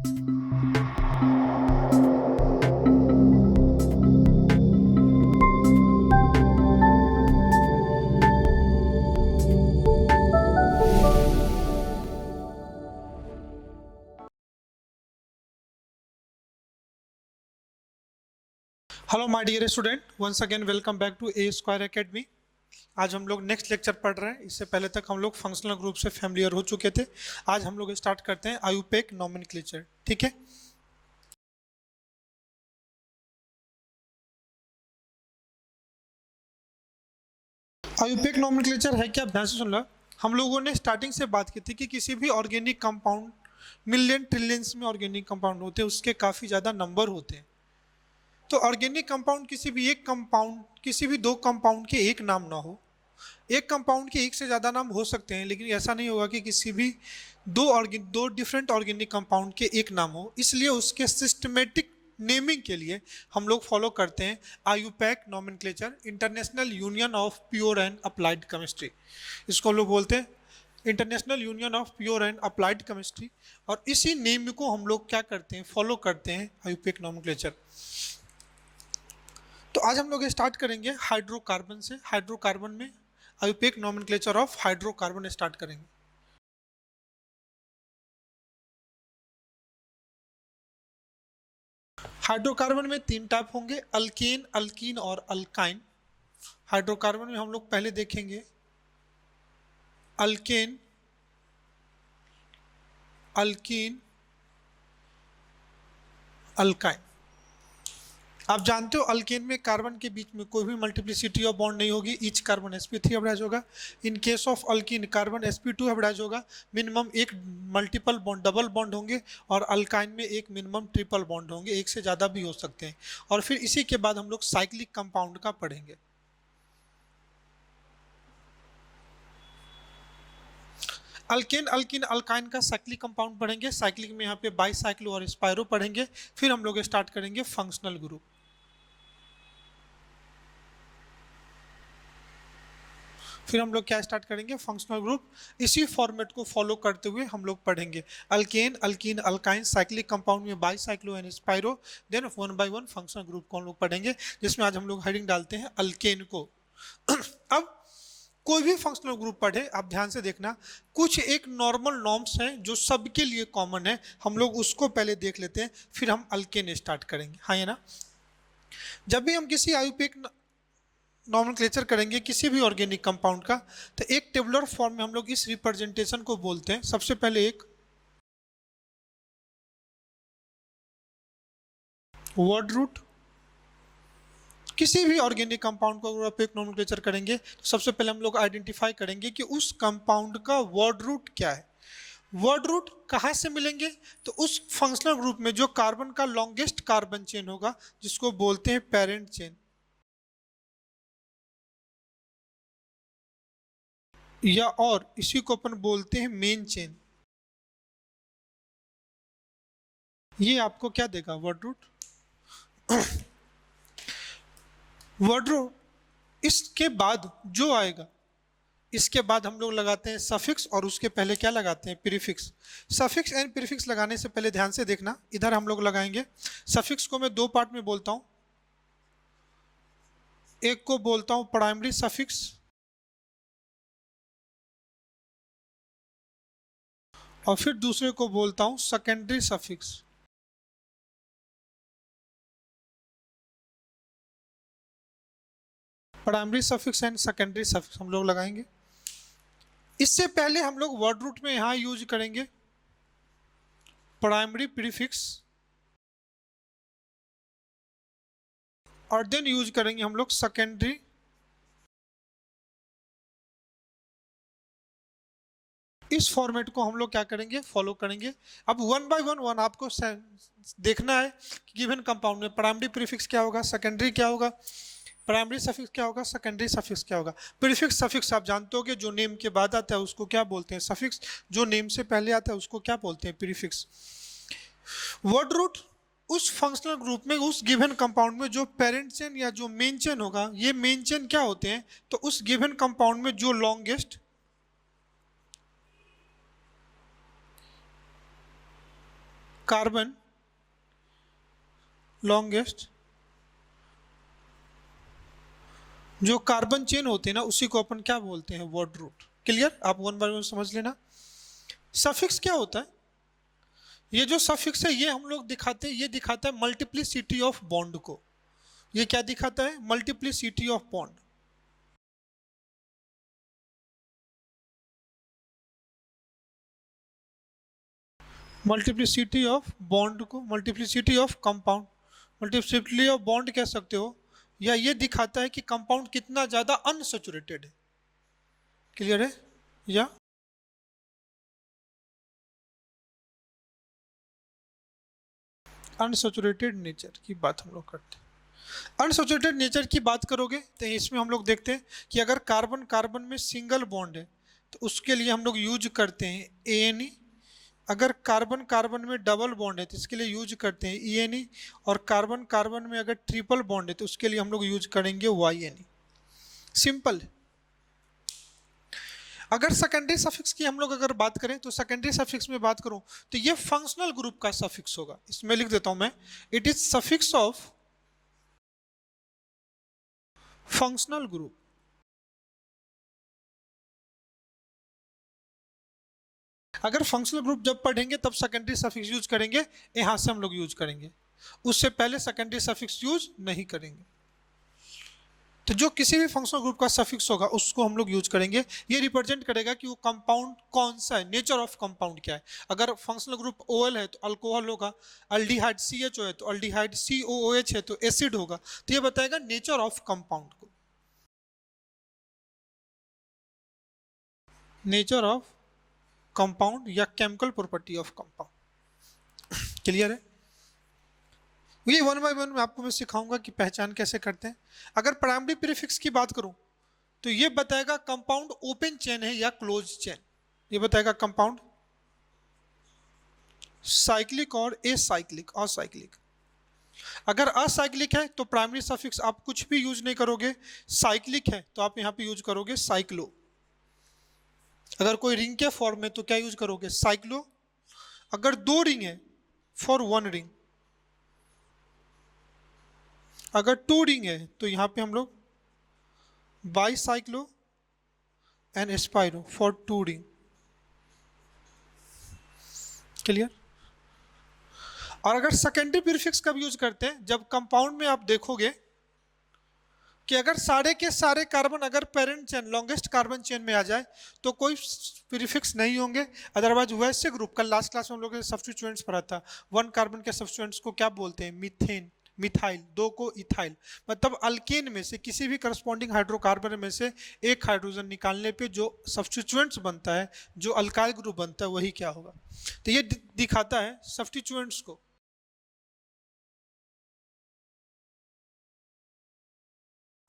Hello my dear student, once again welcome back to A Square Academy. आज हम लोग next lecture पढ़ रहे हैं। इससे पहले तक हम लोग फंक्शनल ग्रुप से फैमिलियर हो चुके थे। आज हम लोग स्टार्ट करते हैं आयुपेक नोमेनक्लेचर। ठीक है, आयुपेक नोमेनक्लेचर है क्या? ध्यान से सुन लो। हम लोगों ने स्टार्टिंग से बात की थी कि किसी भी ऑर्गेनिक कंपाउंड, मिलियन ट्रिलियंस में ऑर्गेनिक कंपाउंड होते हैं, उसके काफ़ी ज़्यादा नंबर होते हैं। तो ऑर्गेनिक कंपाउंड किसी भी एक कंपाउंड, किसी भी दो कंपाउंड के एक नाम ना हो। एक कंपाउंड के एक से ज़्यादा नाम हो सकते हैं, लेकिन ऐसा नहीं होगा कि किसी भी दो डिफरेंट ऑर्गेनिक कंपाउंड के एक नाम हो। इसलिए उसके सिस्टमेटिक नेमिंग के लिए हम लोग फॉलो करते हैं IUPAC nomenclature, international union of pure and applied chemistry. इसको हम लोग बोलते हैं international union of pure and applied chemistry. और इसी नेम को हम लोग क्या करते हैं, फॉलो करते हैं आयुपैक नोमेनक्लेचर। तो आज हम लोग स्टार्ट करेंगे हाइड्रोकार्बन से। हाइड्रोकार्बन में IUPAC nomenclature of hydrocarbon start करेंगे। हाइड्रोकार्बन में तीन टाइप होंगे, अल्केन, अल्कीन और अल्काइन। हाइड्रोकार्बन में हम लोग पहले देखेंगे अल्केन, अल्कीन, अल्काइन। आप जानते हो अल्केन में कार्बन के बीच में कोई भी मल्टीप्लिसिटी ऑफ बॉन्ड नहीं होगी। ईच कार्बन sp3 हाइब्रिडाइज होगा। In case of alkene carbon sp2 hybridize होगा। मिनिमम एक मल्टीपल बॉन्ड, डबल बॉन्ड होंगे। और अल्काइन में एक मिनिमम ट्रिपल बॉन्ड होंगे, एक से ज़्यादा भी हो सकते हैं। और फिर इसी के बाद हम लोग साइक्लिक कंपाउंड का पढ़ेंगे। अल्केन, अल्कीन, अल्काइन का साइक्लिक कंपाउंड पढ़ेंगे। साइक्लिक में यहाँ पे बाईसाइक्लो और स्पायरो पढ़ेंगे। फिर हम लोग स्टार्ट करेंगे फंक्शनल ग्रुप। फिर हम लोग क्या स्टार्ट करेंगे, फंक्शनल ग्रुप। इसी फॉर्मेट को फॉलो करते हुए हम लोग पढ़ेंगे alkane, alkene, alkyne, cyclic compound में bicyclo and spiro. Then one by one functional group को हम लोग पढ़ेंगे, जिसमें आज हम लोग हेडिंग डालते हैं अल्केन को। अब कोई भी फंक्शनल ग्रुप पढ़े, आप ध्यान से देखना, कुछ एक नॉर्मल नॉर्म्स हैं जो सबके लिए कॉमन है। हम लोग उसको पहले देख लेते हैं, फिर हम अल्केन स्टार्ट करेंगे। हाँ है ना? जब भी हम किसी आयुपेक नॉमेनक्लेचर करेंगे किसी भी ऑर्गेनिक कंपाउंड का, तो एक टेबुलर फॉर्म में हम लोग इस रिप्रेजेंटेशन को बोलते हैं। सबसे पहले एक वर्ड रूट। किसी भी ऑर्गेनिक कंपाउंड को अगर आप एक नॉमेनक्लेचर करेंगे तो सबसे पहले हम लोग आइडेंटिफाई करेंगे कि उस कंपाउंड का वर्ड रूट क्या है। वर्ड रूट कहाँ से मिलेंगे? तो उस फंक्शनल ग्रुप में जो कार्बन का लॉन्गेस्ट कार्बन चेन होगा, जिसको बोलते हैं पेरेंट चेन, या और इसी को अपन बोलते हैं मेन चेन। ये आपको क्या देगा, वर्ड रूट। वर्ड रूट इसके बाद जो आएगा, इसके बाद हम लोग लगाते हैं सफिक्स, और उसके पहले क्या लगाते हैं, प्रीफिक्स। सफिक्स एंड प्रीफिक्स लगाने से पहले ध्यान से देखना, इधर हम लोग लगाएंगे सफिक्स को मैं दो पार्ट में बोलता हूं। एक को बोलता हूं प्राइमरी सफिक्स, और फिर दूसरे को बोलता हूं secondary suffix. Primary suffix and secondary suffix हम लोग लगाएंगे। इससे पहले हम लोग वर्ड रूट में यहां यूज करेंगे प्राइमरी प्रीफिक्स, और देन यूज करेंगे हम लोग सेकेंडरी। इस फॉर्मेट को हम लोग क्या करेंगे, फॉलो करेंगे। अब वन बाय वन आपको देखना है कि गिवन कंपाउंड में प्राइमरी प्रीफिक्स क्या होगा, सेकेंडरी क्या होगा, प्राइमरी सफिक्स क्या होगा, सेकेंडरी सफिक्स क्या होगा। प्रीफिक्स सफिक्स आप जानते हो कि जो नेम के बाद आता है उसको क्या बोलते हैं, सफिक्स। जो नेम से पहले आता है उसको क्या बोलते हैं, प्रीफिक्स। वर्ड रूट उस फंक्शनल ग्रुप में, उस गिवन कंपाउंड में जो पेरेंट चेन या जो मेन चेन होगा, ये मेन चेन क्या होते हैं, तो उस गिवन कंपाउंड में जो लॉन्गेस्ट, कार्बन लॉन्गेस्ट, जो कार्बन चेन होते हैं ना उसी को अपन क्या बोलते हैं, वर्ड रूट। क्लियर? आप वन बाय वन समझ लेना। सफिक्स क्या होता है? ये जो सफिक्स है ये हम लोग दिखाते हैं, ये दिखाता है मल्टीप्लिसिटी ऑफ बॉन्ड को। ये क्या दिखाता है? Multiplicity of bond. Multiplicity of bond को, multiplicity of compound, multiplicity of bond कह सकते हो, या ये दिखाता है कि कंपाउंड कितना ज्यादा अनसैचुरेटेड है। क्लियर है? या अनसैचुरेटेड नेचर की बात हम लोग करते हैं। अनसैचुरेटेड नेचर की बात करोगे तो इसमें हम लोग देखते हैं कि अगर कार्बन कार्बन में सिंगल बॉन्ड है तो उसके लिए हम लोग यूज करते हैं ANE। अगर कार्बन कार्बन में डबल बॉन्ड है तो इसके लिए यूज करते हैं ENE। और कार्बन कार्बन में अगर ट्रिपल बॉन्ड है तो उसके लिए हम लोग यूज करेंगे YNE। सिंपल। अगर सेकेंडरी सफिक्स की हम लोग अगर बात करें तो सेकेंडरी सफिक्स में बात करूं तो ये फंक्शनल ग्रुप का सफिक्स होगा। इसमें लिख देता हूं मैं, it is suffix of functional group. अगर फंक्शनल ग्रुप जब पढ़ेंगे तब सेकेंडरी सफिक्स यूज करेंगे, यहां से हम लोग यूज करेंगे, उससे पहले सेकेंडरी सफिक्स यूज नहीं करेंगे। तो जो किसी भी फंक्शनल ग्रुप का सफिक्स होगा उसको हम लोग यूज करेंगे। ये रिप्रेजेंट करेगा कि वो कंपाउंड कौन सा है, नेचर ऑफ कंपाउंड क्या है। अगर फंक्शनल ग्रुप OL है तो अल्कोहल होगा, अल्डिहाइड CHO है तो अल्डिहाइड, COOH है तो एसिड होगा। तो ये बताएगा नेचर ऑफ कंपाउंड को, नेचर ऑफ कंपाउंड या chemical property of compound. Clear है? ये वन बाय वन में आपको मैं सिखाऊंगा कि पहचान कैसे करते हैं। अगर प्राइमरी प्रीफिक्स की बात करूं तो ये बताएगा कंपाउंड ओपन चेन है या क्लोज चेन। ये बताएगा कंपाउंड साइक्लिक और एसाइक्लिक, असाइक्लिक। अगर असाइक्लिक है तो प्राइमरी सफिक्स आप कुछ भी यूज नहीं करोगे, साइक्लिक है तो आप यहां पे यूज करोगे साइक्लो। अगर कोई रिंग के फॉर्म में तो क्या यूज करोगे, साइक्लो। अगर दो रिंग है, फॉर वन रिंग। अगर टू रिंग है तो यहां पे हम लोग bicyclo and spiro for two ring. Clear? और अगर सेकेंडरी प्रीफिक्स कब यूज करते हैं, जब कंपाउंड में आप देखोगे कि अगर सारे के सारे कार्बन अगर parent chain longest carbon chain में आ जाए तो कोई प्रीफिक्स नहीं होंगे। अदरवाइज वैसे ग्रुप, कल लास्ट क्लास में हम लोग सब्स्टिट्यूएंट्स पढ़ा था, वन कार्बन के सब्स्टिट्यूएंट्स को क्या बोलते हैं, मीथेन, मिथाइल, दो को इथाइल। मतलब अल्केन में से किसी भी करस्पॉन्डिंग हाइड्रोकार्बन में से एक हाइड्रोजन निकालने पे जो सब्स्टिट्यूएंट्स बनता है, जो अल्काइल ग्रुप बनता है, वही क्या होगा। तो ये दिखाता है सब्स्टिट्यूएंट्स को।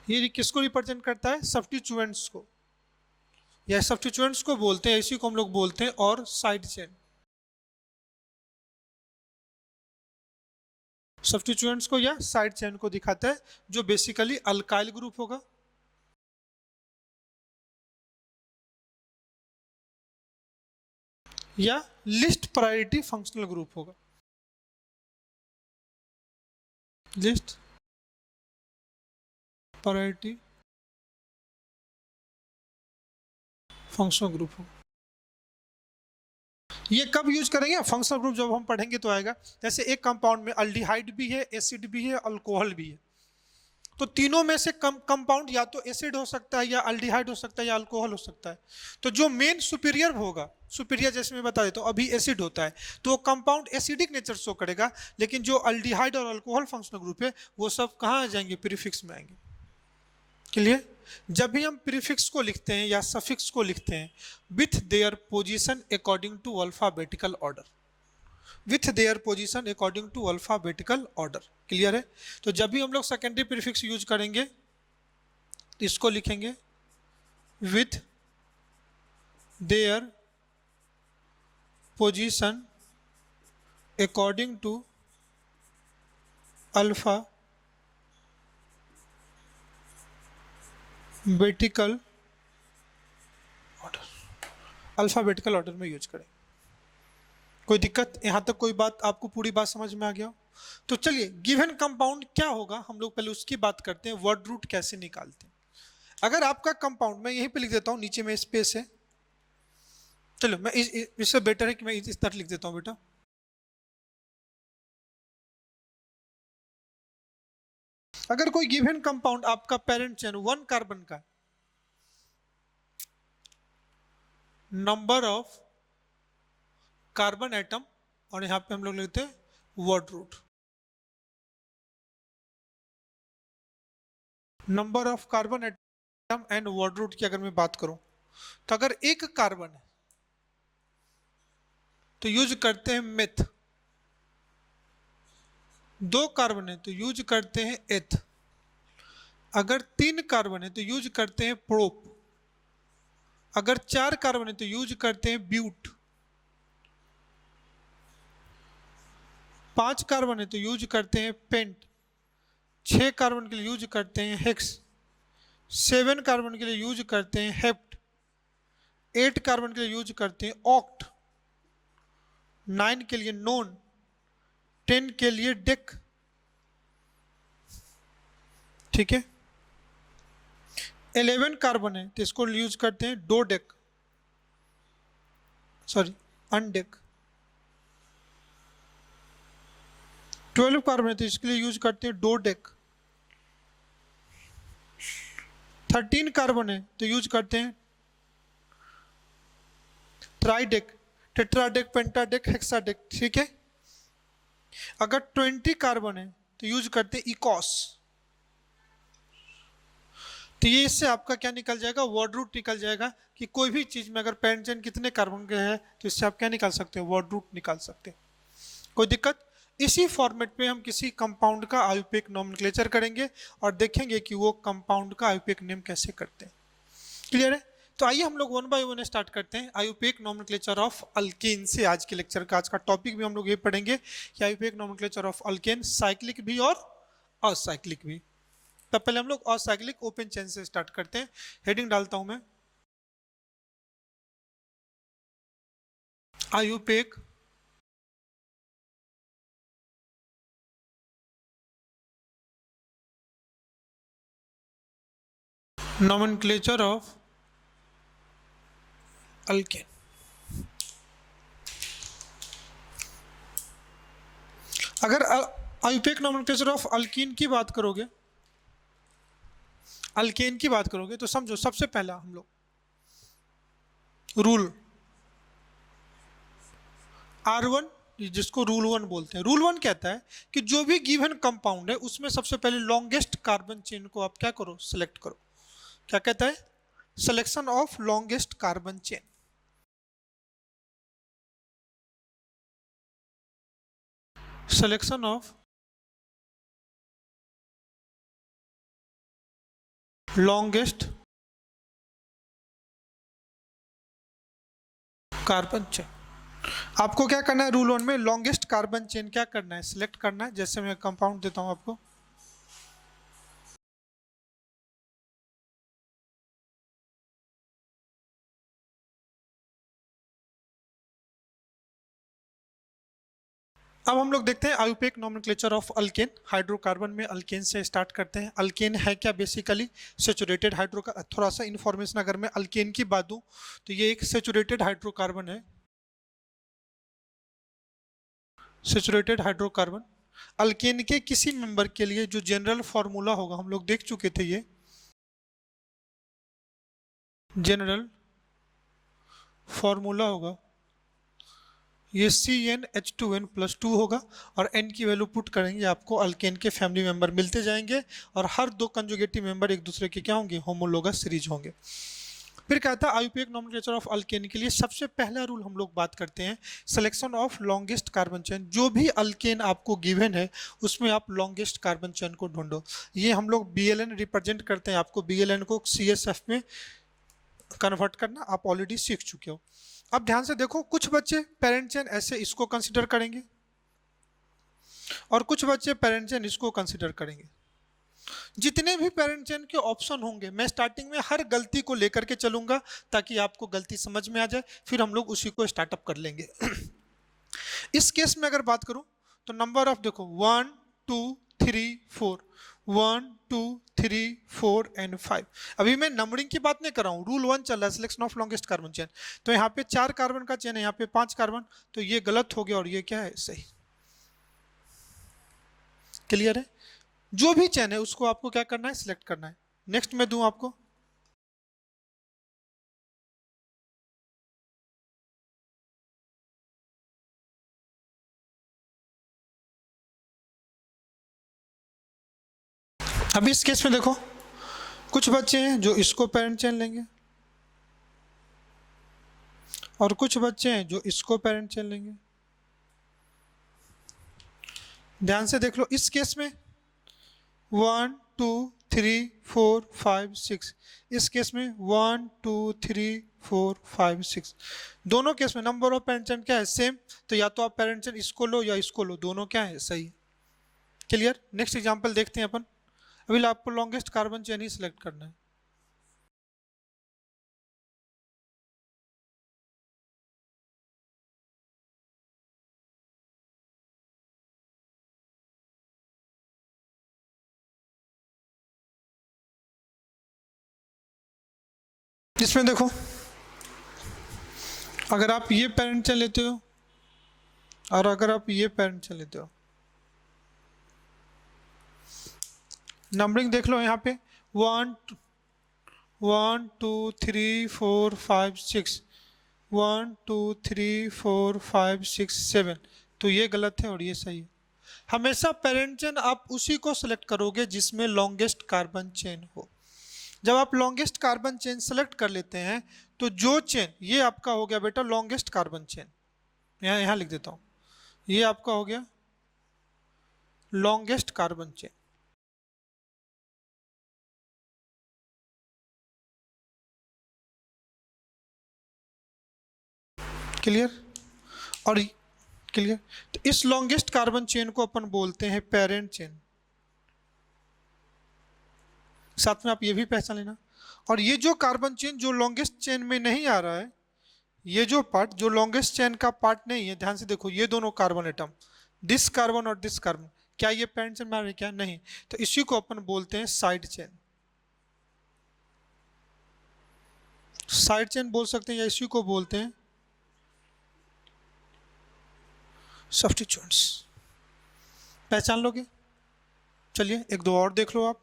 ये किसको रिप्रेजेंट करता है, सब्स्टिट्यूएंट्स को, या सब्स्टिट्यूएंट्स को बोलते हैं, इसी को हम लोग बोलते हैं और साइड चेन। सब्स्टिट्यूएंट्स को या साइड चेन को दिखाता है, जो बेसिकली अल्काइल ग्रुप होगा या लिस्ट प्रायोरिटी फंक्शनल ग्रुप होगा, लिस्ट प्रायोरिटी फंक्शनल ग्रुप होगा। ये कब यूज करेंगे, फंक्शनल ग्रुप जब हम पढ़ेंगे तो आएगा। जैसे एक कंपाउंड में अल्डिहाइड भी है, एसिड भी है, अल्कोहल भी है, तो तीनों में से कंपाउंड या तो एसिड हो सकता है, या अल्डिहाइड हो सकता है, या अल्कोहल हो सकता है। तो जो मेन सुपीरियर होगा, सुपीरियर जैसे मैं बता देता हूँ, अभी एसिड होता है तो वो कंपाउंड एसिडिक नेचर शो करेगा। लेकिन जो अल्डिहाइड और अल्कोहल फंक्शनल ग्रुप है वो सब कहाँ आ जाएंगे, प्रीफिक्स में आएंगे। क्लियर? जब भी हम प्रीफिक्स को लिखते हैं या सफिक्स को लिखते हैं, with their position according to alphabetical order, with their position according to alphabetical order. Clear है? तो जब भी हम लोग सेकेंडरी प्रीफिक्स यूज करेंगे तो इसको लिखेंगे with their position according to alphabetical order, alphabetical order में यूज करें। कोई दिक्कत? यहाँ तक कोई बात आपको पूरी बात समझ में आ गया हो? तो चलिए गिवन कंपाउंड क्या होगा हम लोग पहले उसकी बात करते हैं, वर्ड रूट कैसे निकालते हैं। अगर आपका कंपाउंड, मैं यहीं पे लिख देता हूँ, नीचे में स्पेस है, चलो मैं इससे बेटर है कि मैं इस तरह लिख देता हूँ बेटा। अगर कोई गिवन कंपाउंड आपका पेरेंट चेन 1 कार्बन का, नंबर ऑफ कार्बन एटम, और यहां पे हम लोग लिखते हैं word root, number of carbon atom and word root की अगर मैं बात करूं तो अगर एक कार्बन है तो यूज करते हैं मेथ, 2 कार्बन है तो यूज करते हैं एथ, अगर 3 कार्बन है तो यूज करते हैं प्रोप, अगर 4 कार्बन है तो यूज करते हैं ब्यूट, 5 कार्बन है तो यूज करते हैं पेंट, 6 कार्बन के लिए यूज करते हैं हेक्स, 7 कार्बन के लिए यूज करते हैं हेप्ट, 8 कार्बन के लिए यूज करते हैं ऑक्ट, 9 के लिए नोन, 10 के लिए डेक। ठीक है, 11 कार्बन है तो इसको यूज करते हैं dodec, sorry undec, 12 carbon है तो इसके लिए यूज करते हैं डो डेक, 13 कार्बन है तो यूज करते हैं ट्राइडेक, टेट्राडेक, पेंटाडेक, हेक्साडेक। ठीक है, अगर 20 कार्बन है तो यूज करते हैं इकोस। तो ये इससे आपका क्या निकल जाएगा, वर्ड रूट निकल जाएगा कि कोई भी चीज में अगर पेरेंट चेन कितने कार्बन के हैं तो इससे आप क्या निकाल सकते हैं, वर्ड रूट निकाल सकते हैं। कोई दिक्कत? इसी फॉर्मेट पे हम किसी कंपाउंड का आयुपेक नोमेनक्लेचर करेंगे और देखेंगे कि वो कंपाउंड का आयुपेक नेम कैसे करते हैं। क्लियर है? तो आइए हम लोग 1 बाय 1 स्टार्ट करते हैं। आयुपेक नोमेनक्लेचर ऑफ अल्केन से आज के लेक्चर का आज का टॉपिक भी हम लोग ये पढ़ेंगे कि IUPAC nomenclature of alkane, cyclic भी और असाइक्लिक भी। तब पहले हम लोग असाइक्लिक ओपन चेन से स्टार्ट करते हैं। हेडिंग डालता हूं मैं, आयुपेक नोमेनक्लेचर ऑफ अल्केन। अगर आयुपेक नोमेनक्लेचर ऑफ अल्कीन की बात करोगे, अल्केन की बात करोगे तो समझो सबसे पहला हम लोग रूल R1, जिसको रूल 1 बोलते हैं। रूल 1 कहता है कि जो भी गिवन कंपाउंड है उसमें सबसे पहले लॉन्गेस्ट कार्बन चेन को आप क्या करो, सिलेक्ट करो। क्या कहता है? Selection of longest carbon chain. Selection of longest carbon chain. आपको क्या करना है, रूल 1 में लॉन्गेस्ट कार्बन चेन क्या करना है, सिलेक्ट करना है। जैसे मैं कंपाउंड देता हूं आपको, अब हम लोग देखते हैं IUPAC nomenclature of alkane. Hydrocarbon में अल्केन से स्टार्ट करते हैं। अल्केन है क्या, बेसिकली सेचुरेटेड हाइड्रोकार्बन। थोड़ा सा इन्फॉर्मेशन अगर मैं अल्केन की बात दूं तो ये एक सेचुरेटेड हाइड्रोकार्बन है। सेचुरेटेड हाइड्रोकार्बन अल्केन के किसी मेंबर के लिए जो जनरल फॉर्मूला होगा, हम लोग देख चुके थे, ये जनरल फॉर्मूला होगा, ये CnH2n+2 होगा और n की वैल्यू पुट करेंगे, आपको अल्केन के फैमिली मेंबर मिलते जाएंगे और हर 2 कंजुगेटिव मेंबर एक दूसरे के क्या होंगे, होमोलोगस सीरीज होंगे। फिर कहता है आयुपेक नोमेनक्लेचर ऑफ अल्केन के लिए सबसे पहला रूल हम लोग बात करते हैं selection of longest carbon chain. जो भी अल्केन आपको गिवन है उसमें आप लॉन्गेस्ट कार्बन चेन को ढूंढो। ये हम लोग BLN रिप्रेजेंट करते हैं, आपको BLN को CSF में कन्वर्ट करना आप ऑलरेडी सीख चुके हो। अब ध्यान से देखो, कुछ बच्चे पेरेंट चेन ऐसे इसको कंसिडर करेंगे और कुछ बच्चे पेरेंट चेन इसको कंसिडर करेंगे। जितने भी पेरेंट चेन के ऑप्शन होंगे मैं स्टार्टिंग में हर गलती को लेकर के चलूंगा ताकि आपको गलती समझ में आ जाए, फिर हम लोग उसी को स्टार्टअप कर लेंगे। इस केस में अगर बात करूं तो नंबर ऑफ देखो 1 2 3 4, 1 2 3 4 एंड 5। अभी मैं नंबरिंग की बात नहीं कर रहा हूं, रूल 1 चल रहा है, selection of longest carbon chain. तो यहाँ पे 4 कार्बन का चेन है, यहाँ पे 5 कार्बन, तो ये गलत हो गया और ये क्या है, सही। क्लियर है? जो भी चेन है उसको आपको क्या करना है, सिलेक्ट करना है। नेक्स्ट मैं दूं आपको, अभी इस केस में देखो कुछ बच्चे हैं जो इसको पेरेंट चेन लेंगे और कुछ बच्चे हैं जो इसको पेरेंट चेन लेंगे। ध्यान से देख लो, इस केस में 1 2 3 4 5 6, इस केस में 1 2 3 4 5 6, दोनों केस में नंबर ऑफ पेरेंट चेन क्या है, सेम। तो या तो आप पेरेंट चेन इसको लो या इसको लो, दोनों क्या है, सही। क्लियर? नेक्स्ट एग्जांपल देखते हैं अपन। अभी आपको लॉन्गेस्ट कार्बन चेन ही सिलेक्ट करना है। इसमें देखो अगर आप ये पेरेंट चेन लेते हो और अगर आप ये पेरेंट चेन लेते हो, नंबरिंग देख लो यहाँ पे 1 2 3 4 5 6, 1 2 3 4 5 6 7, तो ये गलत है और ये सही है। हमेशा पेरेंट चेन आप उसी को सिलेक्ट करोगे जिसमें लॉन्गेस्ट कार्बन चेन हो। जब आप लॉन्गेस्ट कार्बन चेन सेलेक्ट कर लेते हैं तो जो चेन, ये आपका हो गया बेटा लॉन्गेस्ट कार्बन चेन, यहाँ लिख देता हूँ, ये आपका हो गया लॉन्गेस्ट कार्बन चेन। क्लियर? और क्लियर? तो इस लॉन्गेस्ट कार्बन चेन को अपन बोलते हैं पेरेंट चेन। साथ में आप ये भी पहचान लेना। और ये जो कार्बन चेन जो लॉन्गेस्ट चेन में नहीं आ रहा है, ये जो पार्ट जो लॉन्गेस्ट चेन का पार्ट नहीं है, ध्यान से देखो, ये दोनों कार्बन एटम, दिस कार्बन और दिस कार्बन, क्या ये पेरेंट चेन में आ रहे, क्या नहीं? तो इसी को अपन बोलते हैं साइड चेन। साइड चेन बोल सकते हैं या इसी को बोलते हैं सब्स्टिट्यूएंट्स। पहचान लोगे? चलिए एक दो और देख लो आप।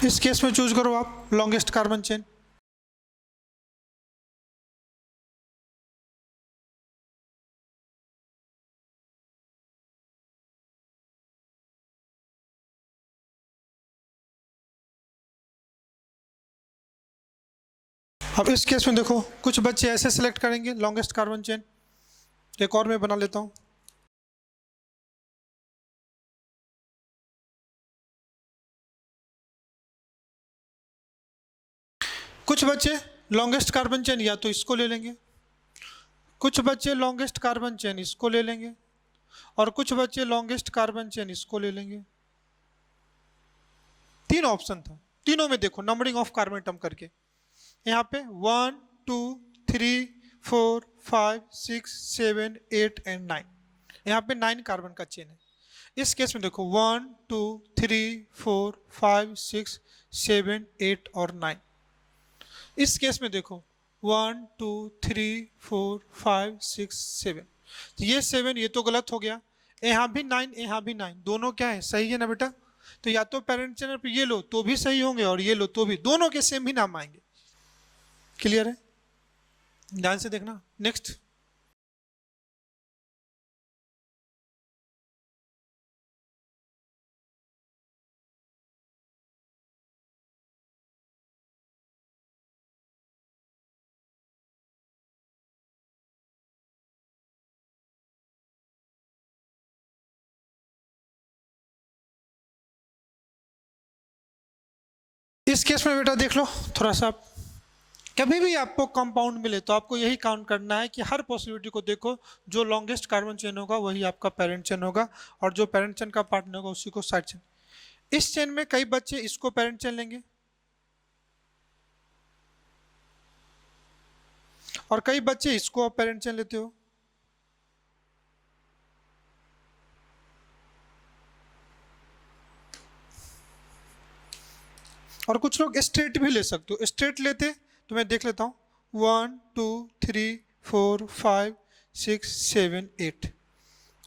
इस केस में चूज करो आप लॉन्गेस्ट कार्बन चेन। अब इस केस में देखो कुछ बच्चे ऐसे सिलेक्ट करेंगे लॉन्गेस्ट कार्बन चेन, एक और मैं बना लेता हूं। कुछ बच्चे लॉन्गेस्ट कार्बन चेन या तो इसको ले लेंगे, कुछ बच्चे लॉन्गेस्ट कार्बन चेन इसको ले लेंगे और कुछ बच्चे लॉन्गेस्ट कार्बन चेन इसको ले लेंगे। तीन ऑप्शन था, तीनों में देखो नंबरिंग ऑफ कार्बन एटम करके, यहाँ पे 1 2 3 4 5 6 7 8 एंड 9, यहाँ पे 9 कार्बन का चेन है। इस केस में देखो 1 2 3 4 5 6 7 8 और 9। इस केस में देखो 1 2 3 4 5 6 7, तो ये 7 ये तो गलत हो गया, यहाँ भी 9 यहाँ भी 9, दोनों क्या है, सही है ना बेटा? तो या तो पेरेंट चैनल पे ये लो तो भी सही होंगे और ये लो तो भी, दोनों के सेम ही नाम आएंगे। क्लियर है? ध्यान से देखना। नेक्स्ट, इस केस में बेटा देख लो थोड़ा सा आप कभी भी आपको कंपाउंड मिले तो आपको यही काउंट करना है कि हर पॉसिबिलिटी को देखो, जो लॉन्गेस्ट कार्बन चेन होगा वही आपका पेरेंट चेन होगा, और जो पेरेंट चेन का पार्टनर होगा उसी को साइड चेन। इस चेन में कई बच्चे इसको पेरेंट चेन लेंगे और कई बच्चे इसको पेरेंट चेन लेते हो। और कुछ लोग स्ट्रेट भी ले सकते हो। स्ट्रेट लेते तो मैं देख लेता हूँ, 1 2 3 4 5 6 7 8,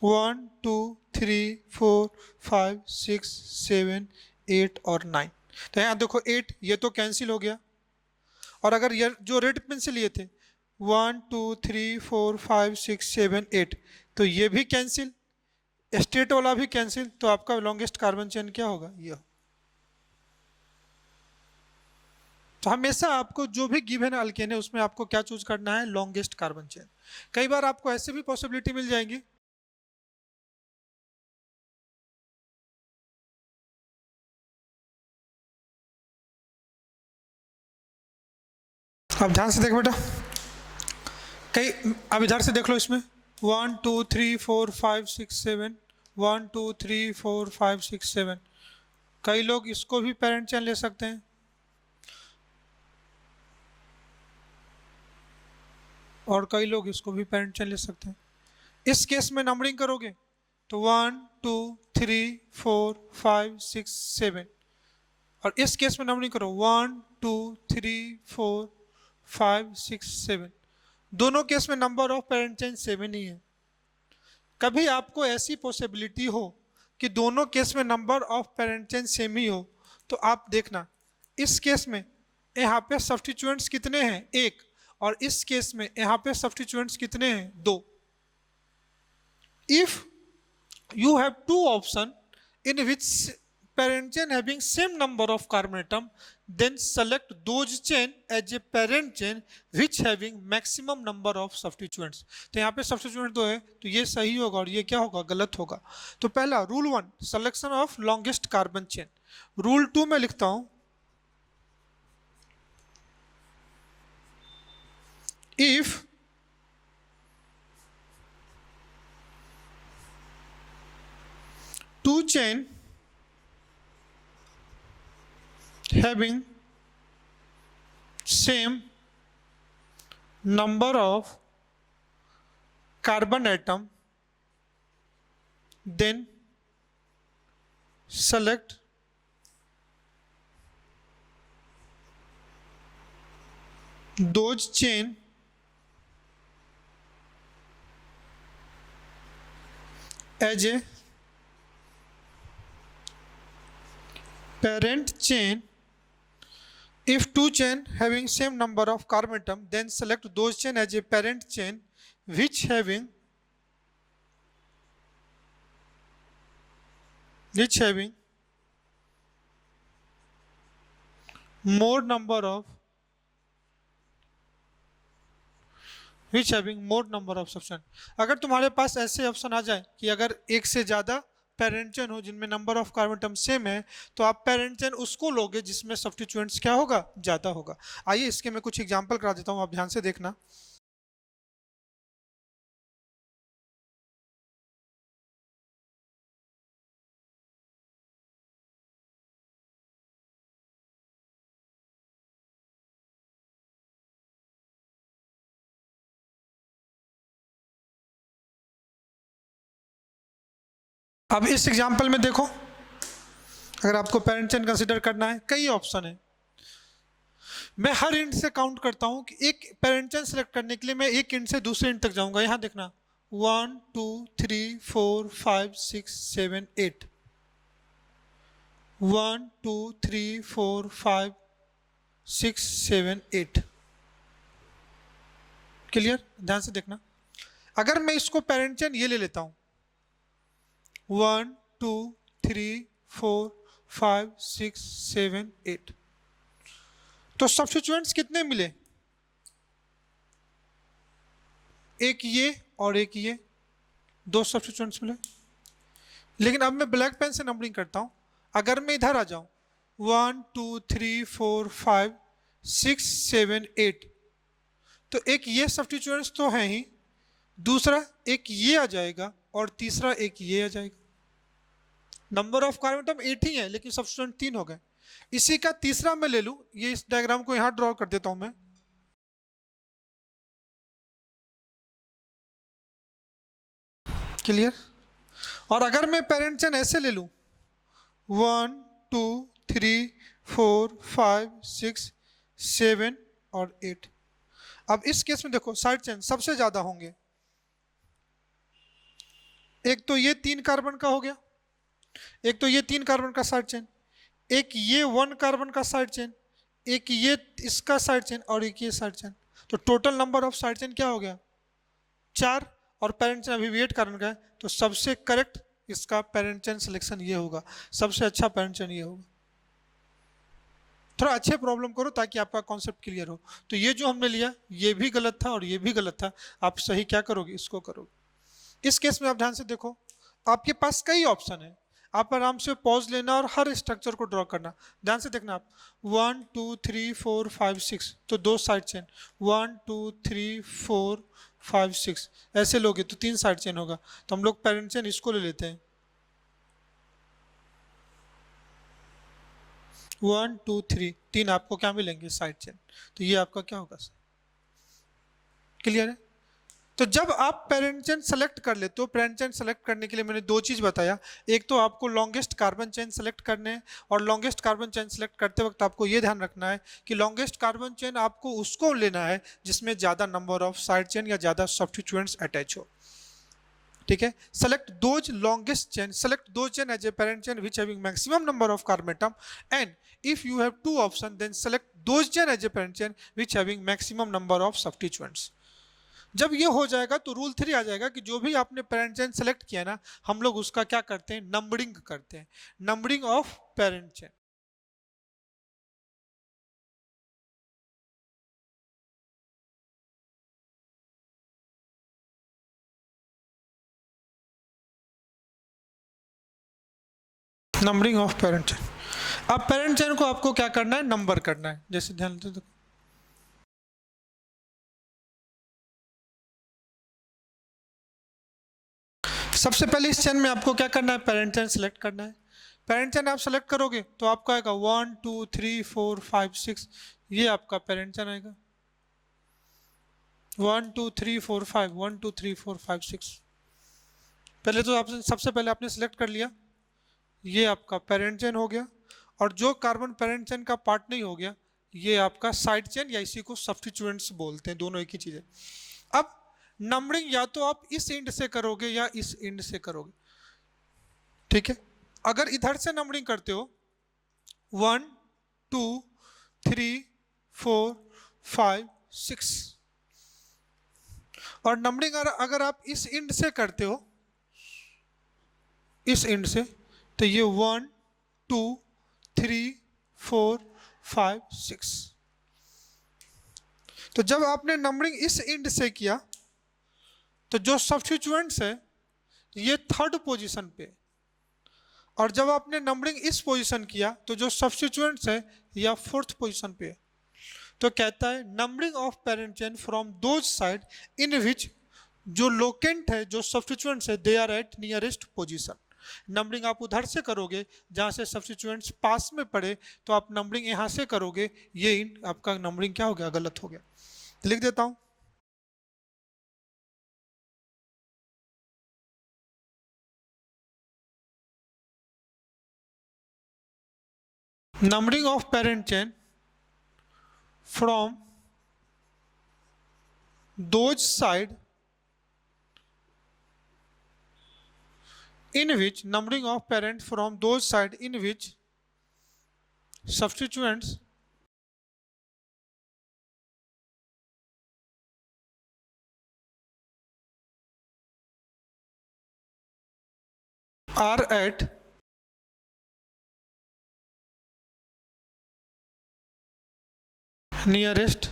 1 2 3 4 5 6 7 8 और 9। तो यहाँ देखो 8 ये तो कैंसिल हो गया, और अगर ये जो रेड पेन से लिए थे 1 2 3 4 5 6 7 8, तो ये भी कैंसिल, स्ट्रेट वाला भी कैंसिल, तो आपका लॉन्गेस्ट कार्बन चेन क्या होगा, ये। तो हमेशा आपको जो भी गिवन अल्केन है उसमें आपको क्या चूज करना है, लॉन्गेस्ट कार्बन चेन। कई बार आपको ऐसे भी पॉसिबिलिटी मिल जाएगी, अब ध्यान से देखो बेटा, कई अब इधर से देख लो, इसमें 1 2 3 4 5 6 7, 1 2 3 4 5 6 7, कई लोग इसको भी पेरेंट चेन ले सकते हैं, और कई लोग इसको भी पेरेंट चेन ले सकते हैं। इस केस में नंबरिंग करोगे तो 1 2 3 4 5 6 7, और इस केस में नंबरिंग करो 1 2 3 4 5 6 7, दोनों केस में नंबर ऑफ पेरेंट चेन 7 ही है। कभी आपको ऐसी पॉसिबिलिटी हो कि दोनों केस में number of parent chain same ही हो, तो आप देखना इस केस में यहाँ पे सब्स्टिट्यूएंट्स कितने हैं, 1, और इस केस में यहाँ पे सब्स्टिट्यूएंट्स कितने हैं, 2। If you have two option in which parent chain having same number of carbon atom, then select those chain as a parent chain which having maximum number of substituents। तो यहाँ पे substituent दो है तो ये सही होगा और ये क्या होगा, गलत होगा। तो पहला rule 1 selection of longest carbon chain. Rule 2 में लिखता हूं, if two chain having same number of carbon atom, then select those chain as a parent chain। If two chain having same number of carbon atom, then select those chain as a parent chain which having more number of substituent। अगर तुम्हारे पास ऐसे option आ जाए कि अगर एक से ज्यादा parent chain हो जिनमें number of carbon atom same है, तो आप पेरेंट चेन उसको लोगे जिसमें सब्स्टिट्यूएंट्स क्या होगा, ज्यादा होगा। आइए इसके मैं कुछ एग्जांपल करा देता हूं, आप ध्यान से देखना। अब इस एग्जांपल में देखो, अगर आपको पेरेंट चेन कंसीडर करना है, कई ऑप्शन है। मैं हर इंट से काउंट करता हूं कि एक पेरेंट चेन सेलेक्ट करने के लिए मैं एक इंट से दूसरे इंट तक जाऊंगा। यहां देखना 1 2 3 4 5 6 7 8, 1 2 3 4 5 6 7 8। क्लियर, ध्यान से देखना। अगर मैं इसको पेरेंट चेन ये ले लेता हूं 1 2 3 4 5 6 7 8, तो सब्स्टिट्यूएंट्स कितने मिले, एक ये और एक ये, 2 सब्स्टिट्यूएंट्स मिले। लेकिन अब मैं ब्लैक पेन से नंबरिंग करता हूं। अगर मैं इधर आ जाऊं 1 2 3 4 5 6 7 8। तो एक ये सब्स्टिट्यूएंट्स तो है ही, दूसरा एक ये आ जाएगा और तीसरा एक ये आ जाएगा। नंबर ऑफ कार्बन एटम 8 ही है लेकिन सब्स्टिट्यूएंट 3 हो गए। इसी का तीसरा मैं ले लूं, ये इस डायग्राम को यहां ड्रॉ कर देता हूं मैं। क्लियर? और अगर मैं पेरेंट चेन ऐसे ले लूं 1 2 3 4 5 6 7 और 8। अब इस केस में देखो साइड चेन सबसे ज्यादा होंगे। एक तो ये 3 कार्बन का हो गया, एक तो ये 3 कार्बन का साइड चेन, एक ये 1 कार्बन का साइड चेन, एक ये इसका साइड चेन और एक ये साइड चेन। तो total number of side chain क्या हो गया? 4। और पेरेंट चेन अभी भी 8 कार्बन का है, तो सबसे करेक्ट इसका पेरेंट चेन सिलेक्शन ये होगा, सबसे अच्छा पेरेंट चेन ये होगा। थोड़ा अच्छे प्रॉब्लम करो ताकि आपका कॉन्सेप्ट क्लियर हो। तो ये जो हमने लिया ये भी गलत था और ये भी गलत था, आप सही क्या करोगे? इसको करोगे। इस केस में आप ध्यान से देखो, आपके पास कई ऑप्शन है, आप आराम से पॉज लेना और हर स्ट्रक्चर को ड्रॉ करना। ध्यान से देखना आप 1 2 3 4 5 6, तो 2 साइड चेन, 1 2 3 4 5 6 ऐसे लोगे तो 3 साइड चेन होगा। तो हम लोग पेरेंट चेन इसको ले लेते हैं 1 2 3, 3 आपको क्या मिलेंगे? Side chain. तो ये आपका क्या होगा? क्लियर है? तो जब आप पेरेंट चेन सेलेक्ट कर लेते हो, पेरेंट चेन सेलेक्ट करने के लिए मैंने दो चीज बताया। एक तो आपको लॉन्गेस्ट कार्बन चेन सेलेक्ट करने हैं, और लॉन्गेस्ट कार्बन चेन सेलेक्ट करते वक्त आपको ये ध्यान रखना है कि लॉन्गेस्ट कार्बन चेन आपको उसको लेना है जिसमें ज्यादा नंबर ऑफ साइड चेन या ज्यादा सब्स्टिट्यूएंट्स अटैच हो। ठीक है? Select those longest chain, select those chain as a parent chain which having maximum number of carbon atom, and if you have two options then select those chain as a parent chain which having maximum number of substituents। जब ये हो जाएगा तो rule 3 आ जाएगा कि जो भी आपने पेरेंट चेन सेलेक्ट किया ना, हम लोग उसका क्या करते हैं? नंबरिंग करते हैं, numbering of parent chain. Numbering of parent chain. अब पेरेंट चेन को आपको क्या करना है? नंबर करना है। जैसे ध्यान दे दो, सबसे पहले इस चेन में आपको क्या करना है? पेरेंट चेन सेलेक्ट करना है। पेरेंट चेन आप सेलेक्ट करोगे तो आपका आएगा 1 2 3 4 5 6, ये आपका पेरेंट चेन आएगा 1 2 3 4 5 1 2 3 4 5 6। पहले तो आपने सबसे पहले आपने सेलेक्ट कर लिया, ये आपका पेरेंट चेन हो गया। और जो कार्बन पेरेंट चेन का पार्ट नहीं हो गया, ये आपका साइड चेन या इसी को सब्स्टिट्यूएंट्स बोलते हैं, दोनों एक ही चीज है। अब नंबरिंग या तो आप इस एंड से करोगे या इस एंड से करोगे। ठीक है? अगर इधर से नंबरिंग करते हो 1 2 3 4 5 6, और नंबरिंग अगर आप इस एंड से करते हो, इस एंड से, तो ये 1 2 3 4 5 6। तो जब आपने नंबरिंग इस एंड से किया तो जो सब्स्टिट्यूएंट्स है ये थर्ड पोजीशन पे, और जब आपने नंबरिंग इस पोजीशन किया तो जो सब्स्टिट्यूएंट्स है या फोर्थ पोजीशन पे। तो कहता है numbering of parent chain from those side in which, जो लोकेंट है, जो सब्स्टिट्यूएंट्स है, they are at nearest position. Numbering आप उधर से करोगे जहां से सब्स्टिट्यूएंट्स पास में पड़े, तो आप नंबरिंग यहां से करोगे, ये आपका नंबरिंग क्या हो गया? गलत हो गया। लिख देता हूं numbering of parent chain from those side in which, numbering of parent from those side in which substituents are at nearest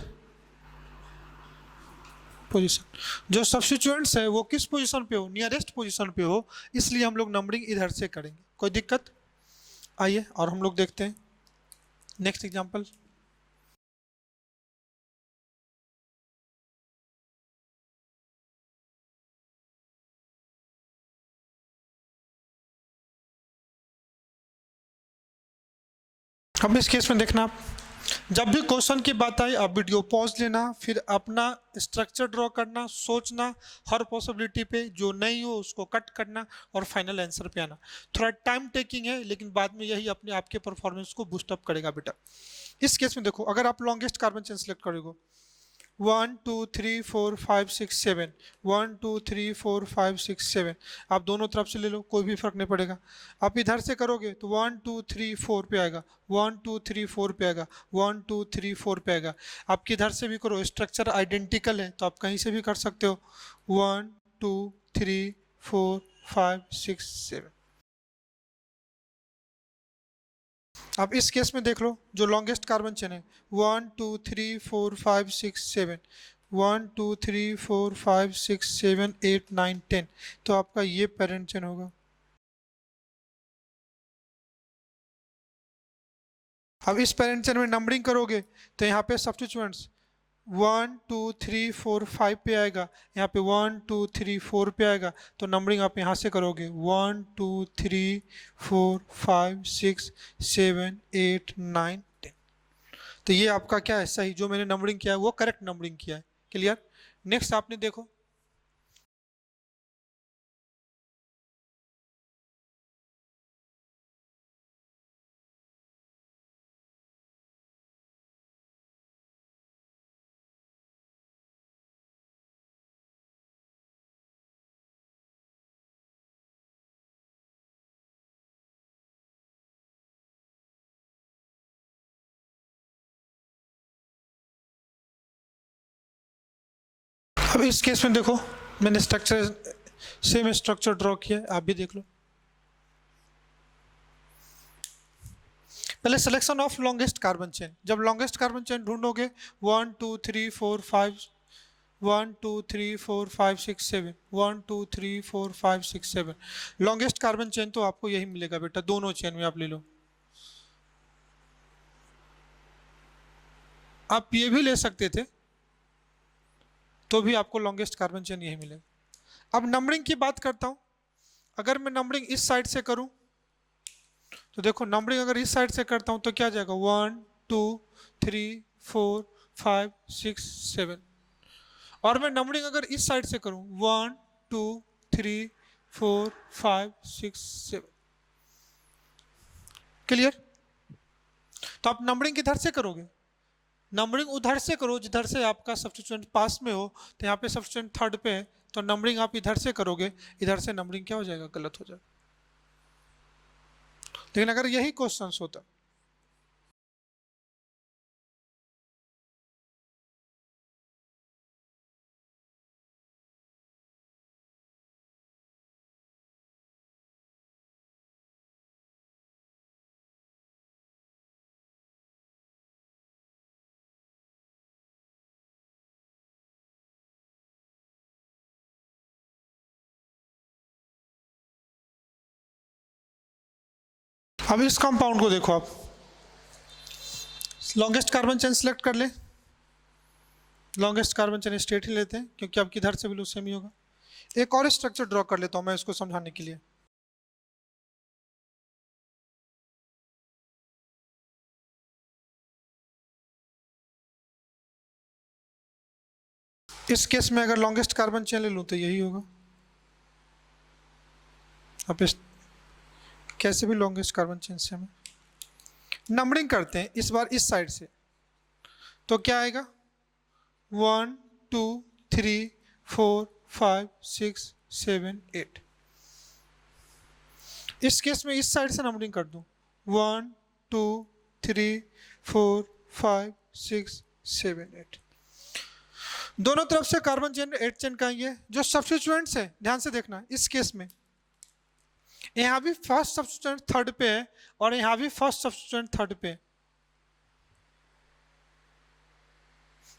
position. जो सब्स्टिट्यूएंट्स है वो किस पोजीशन पे हो? नियरेस्ट पोजीशन पे हो, इसलिए हम लोग नंबरिंग इधर से करेंगे। कोई दिक्कत? आइए और हम लोग देखते हैं नेक्स्ट एग्जांपल। अब इस केस में देखना आप, जब भी क्वेश्चन की बात आई आप वीडियो पॉज लेना, फिर अपना स्ट्रक्चर ड्रॉ करना, सोचना हर पॉसिबिलिटी पे, जो नहीं हो उसको कट करना और फाइनल आंसर पे आना। थोड़ा टाइम टेकिंग है लेकिन बाद में यही अपने आपके परफॉर्मेंस को बूस्ट अप करेगा बेटा। इस केस में देखो, अगर आप लॉन्गेस्ट कार्बन चेन सेलेक्ट करोगे 1 2 3 4 5 6 7, 1 2 3 4 5 6 7, आप दोनों तरफ से ले लो, कोई भी फर्क नहीं पड़ेगा। आप इधर से करोगे तो 1 2 3 4 पे आएगा, 1 2 3 4 पे आएगा, 1 2 3 4 पे आएगा। आप किधर से भी करो, स्ट्रक्चर आइडेंटिकल है तो आप कहीं से भी कर सकते हो। 1 2 3 4 5 6 7। अब इस केस में देख लो, जो लॉन्गेस्ट कार्बन चेन है 1 2 3 4 5 6 7, 1 2 3 4 5 6 7 8 9 10, तो आपका ये पेरेंट चेन होगा। अब इस पेरेंट चेन में नंबरिंग करोगे तो यहाँ पे सब्स्टिट्यूएंट्स 1 2 3 4 5 पे आएगा, यहाँ पे 1 2 3 4 पे आएगा, तो नंबरिंग आप यहाँ से करोगे 1 2 3 4 5 6 7 8 9 10। तो ये आपका क्या है, सही, जो मैंने नंबरिंग किया है वो करेक्ट नंबरिंग किया है। क्लियर। नेक्स्ट आपने देखो, अब इस केस में देखो मैंने स्ट्रक्चर, सेम स्ट्रक्चर ड्रॉ किया है, आप भी देख लो। पहले selection of longest carbon chain, जब longest carbon chain ढूंढोगे 1 2 3 4 5, 1 2 3 4 5 6 7, 1 2 3 4 5 6 7, longest carbon chain तो आपको यही मिलेगा बेटा, दोनों चेन में आप ले लो। आप ये भी ले सकते थे तो भी आपको लॉन्गेस्ट कार्बन चेन यही मिलेगा। अब नंबरिंग की बात करता हूं, अगर मैं नंबरिंग इस साइड से करूं तो देखो, नंबरिंग अगर इस साइड से करता हूं तो क्या जाएगा 1 2 3 4 5 6 7, और मैं नंबरिंग अगर इस साइड से करूं 1 2 3 4 5 6 7। क्लियर। तो आप नंबरिंग किधर से करोगे, नंबरिंग उधर से करो जिधर से आपका सब्स्टिट्यूएंट पास में हो, तो यहाँ पे सब्स्टिट्यूएंट थर्ड पे है तो नंबरिंग आप इधर से करोगे, इधर से नंबरिंग क्या हो जाएगा, गलत हो जाएगा। लेकिन अगर यही क्वेश्चन होता, अब इस कंपाउंड को देखो, आप लॉन्गेस्ट कार्बन चेन सेलेक्ट कर ले, लॉन्गेस्ट कार्बन चेन स्ट्रेट ही लेते हैं क्योंकि अब किधर से भी लो सेम ही होगा। एक और स्ट्रक्चर ड्रॉ कर लेता हूं मैं इसको समझाने के लिए। इस केस में अगर लॉन्गेस्ट कार्बन चेन ले लूं तो यही होगा। अब इस कैसे भी लॉन्गेस्ट कार्बन चेन से हमें नंबरिंग करते हैं, इस बार इस साइड से, तो क्या आएगा 1 2 3 4 5 6 7 8। इस केस में इस साइड से नंबरिंग कर दूं 1 2 3 4 5 6 7 8, दोनों तरफ से कार्बन चेन 8 चेन का ये जो सब्स्टिट्यूएंट्स है, ध्यान से देखना। इस केस में यहाँ भी फर्स्ट सब्स्टिट्यूएंट थर्ड पे है और यहाँ भी फर्स्ट सब्स्टिट्यूएंट थर्ड पे है,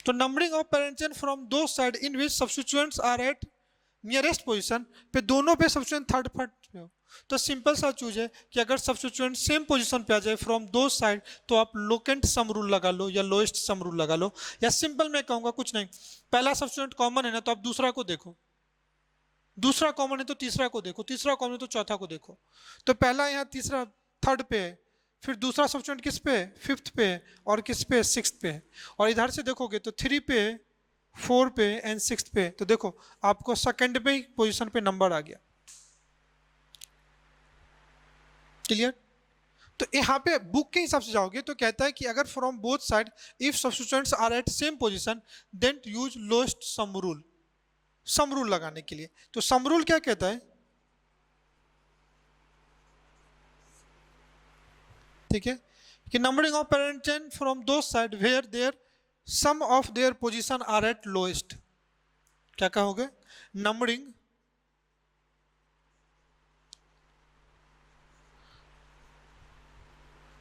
तो numbering of parent chain from those side in which substituents are at nearest position पे, दोनों पे सब्स्टिट्यूएंट थर्ड पे हो, तो सिंपल सा चूज है कि अगर सब्स्टिट्यूएंट सेम पोजीशन पे आ जाए फ्रॉम दो साइड तो आप लोकेंट सम रूल लगा लो या लोएस्ट सम रूल लगा लो, या सिंपल मैं कहूंगा कुछ नहीं, पहला सब्स्टिट्यूएंट कॉमन है ना तो आप दूसरा को देखो, दूसरा कॉमन है तो तीसरा को देखो, तीसरा कॉमन है तो चौथा को देखो, तो पहला यहाँ तीसरा थर्ड पे है, फिर दूसरा सब्स्टिट्यूएंट किस पे है, फिफ्थ पे है, और किस पे है, सिक्स्थ पे है। और इधर से देखोगे तो 3 पे, 4 पे एंड सिक्स्थ पे। तो देखो आपको सेकंड पे ही पोजीशन पे नंबर आ गया। क्लियर। तो यहाँ पे बुक के हिसाब से जाओगे तो कहता है कि अगर from both side if substituents are at same position then use lowest sum rule. Sum rule लगाने के लिए तो सम रूल क्या कहता है, ठीक है, कि numbering of parent chain from those side where their sum of their position are at lowest. क्या कहोगे, numbering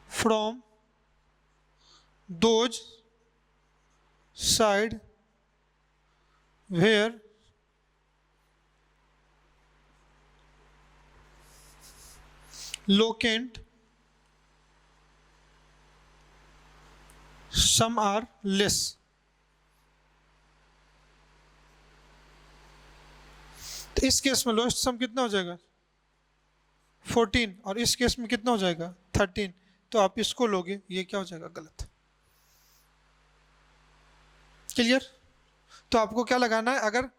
from those side where locant sum are less। तो इस केस में लोएस्ट सम कितना हो जाएगा 14 और इस केस में कितना हो जाएगा 13। तो आप इसको लोगे, ये क्या हो जाएगा गलत। क्लियर। तो आपको क्या लगाना है, अगर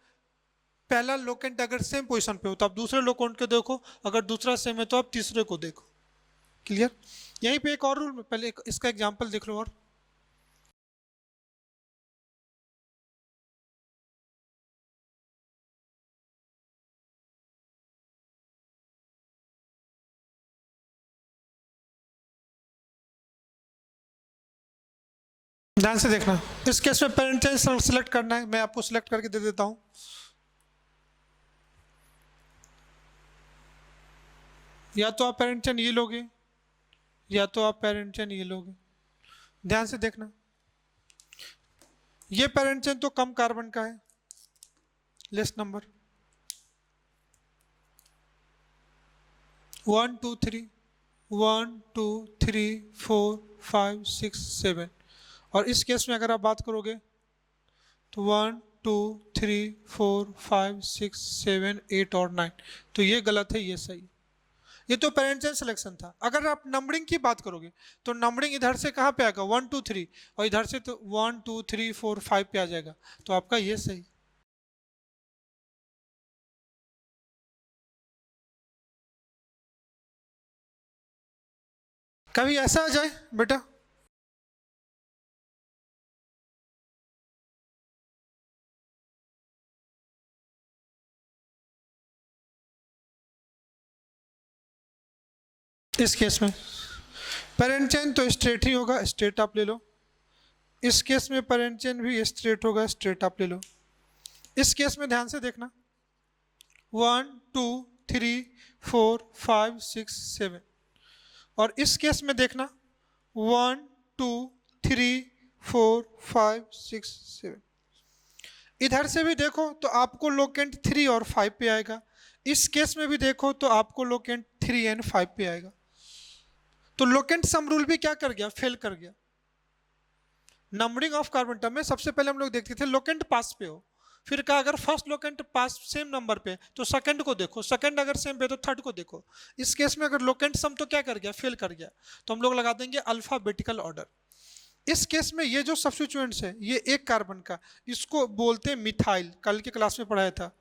पहला लोकेंट अगर सेम पोजीशन पे हो तो आप दूसरे लोकेंट को देखो, अगर दूसरा सेम है तो आप तीसरे को देखो। क्लियर। यहीं पे एक और रूल, पहले इसका एग्जांपल देख लो। और ध्यान से देखना, इस केस में पेरेंट चेन सिलेक्ट करना है, मैं आपको सिलेक्ट करके दे देता हूं। या तो आप पेरेंट चेन ये लोगे या तो आप पेरेंट चेन ये लोगे। ध्यान से देखना, ये पेरेंट चेन तो कम कार्बन का है, लेस नंबर 1 2 3 1 2 3 4 5 6 7। और इस केस में अगर आप बात करोगे तो 1 2 3 4 5 6 7 8 और 9। तो ये गलत है, ये सही। ये तो पेरेंट चेन सिलेक्शन था। अगर आप नंबरिंग की बात करोगे तो नंबरिंग इधर से कहाँ पे आएगा 1 2 3, और इधर से तो 1 2 3 4 5 पे आ जाएगा। तो आपका ये सही। कभी ऐसा आ जाए बेटा, इस केस में पेरेंट चेन तो स्ट्रेट ही होगा, स्ट्रेट आप ले लो। इस केस में पेरेंट चेन भी स्ट्रेट होगा, स्ट्रेट आप ले लो। इस केस में ध्यान से देखना 1 2 3 4 5 6 7। और इस केस में देखना 1 2 3 4 5 6 7। इधर से भी देखो तो आपको लोकेंट 3 और 5 पे आएगा। इस केस में भी देखो तो आपको लोकेंट 3 एंड 5 पे आएगा। तो लोकेंट सम रूल भी क्या कर गया, फेल कर गया। नंबरिंग ऑफ कार्बन टर्म में सबसे पहले हम लोग देखते थे लोकेंट पास पे हो, फिर कहा अगर फर्स्ट लोकेंट पास सेम नंबर पे तो सेकंड को देखो, सेकंड अगर सेम पे तो थर्ड को देखो। इस केस में अगर लोकेंट सम तो क्या कर गया, फेल कर गया। तो हम लोग लगा देंगे अल्फाबेटिकल ऑर्डर। इस केस में ये जो सब्स्टिट्यूएंट्स है, ये एक कार्बन का, इसको बोलते हैं मिथाइल। कल के क्लास में पढ़ाया था,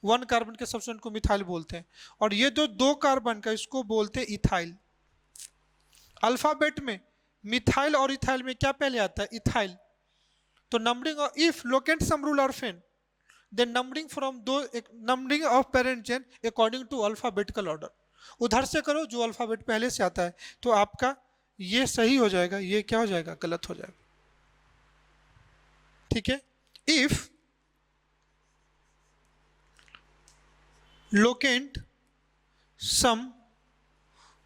1 कार्बन के सब्स्टिट्यूएंट को मिथाइल बोलते हैं। और ये जो 2 कार्बन का, इसको बोलते हैं इथाइल। अल्फाबेट में मिथाइल और इथाइल में क्या पहले आता है, इथाइल। तो numbering of if locant sum rule are fail then numbering from those numbering of parent chain according to alphabetical order. उधर से करो जो अल्फाबेट पहले से आता है, तो आपका ये सही हो जाएगा, ये क्या हो जाएगा, गलत हो जाएगा। ठीक है। If locant sum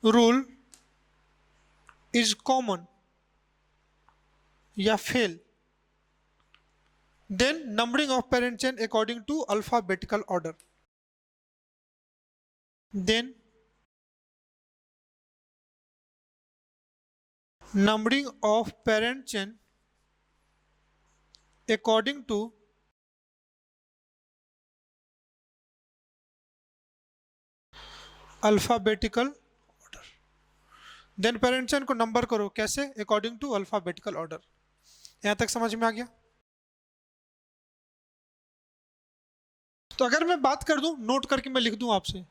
rule is common या fail then numbering of parent chain according to alphabetical order, then numbering of parent chain according to alphabetical order। Then parent chain को नंबर करो, कैसे? According to alphabetical order. यहां तक समझ में आ गया? तो अगर मैं बात कर दूं, नोट करके मैं लिख दूं आपसे,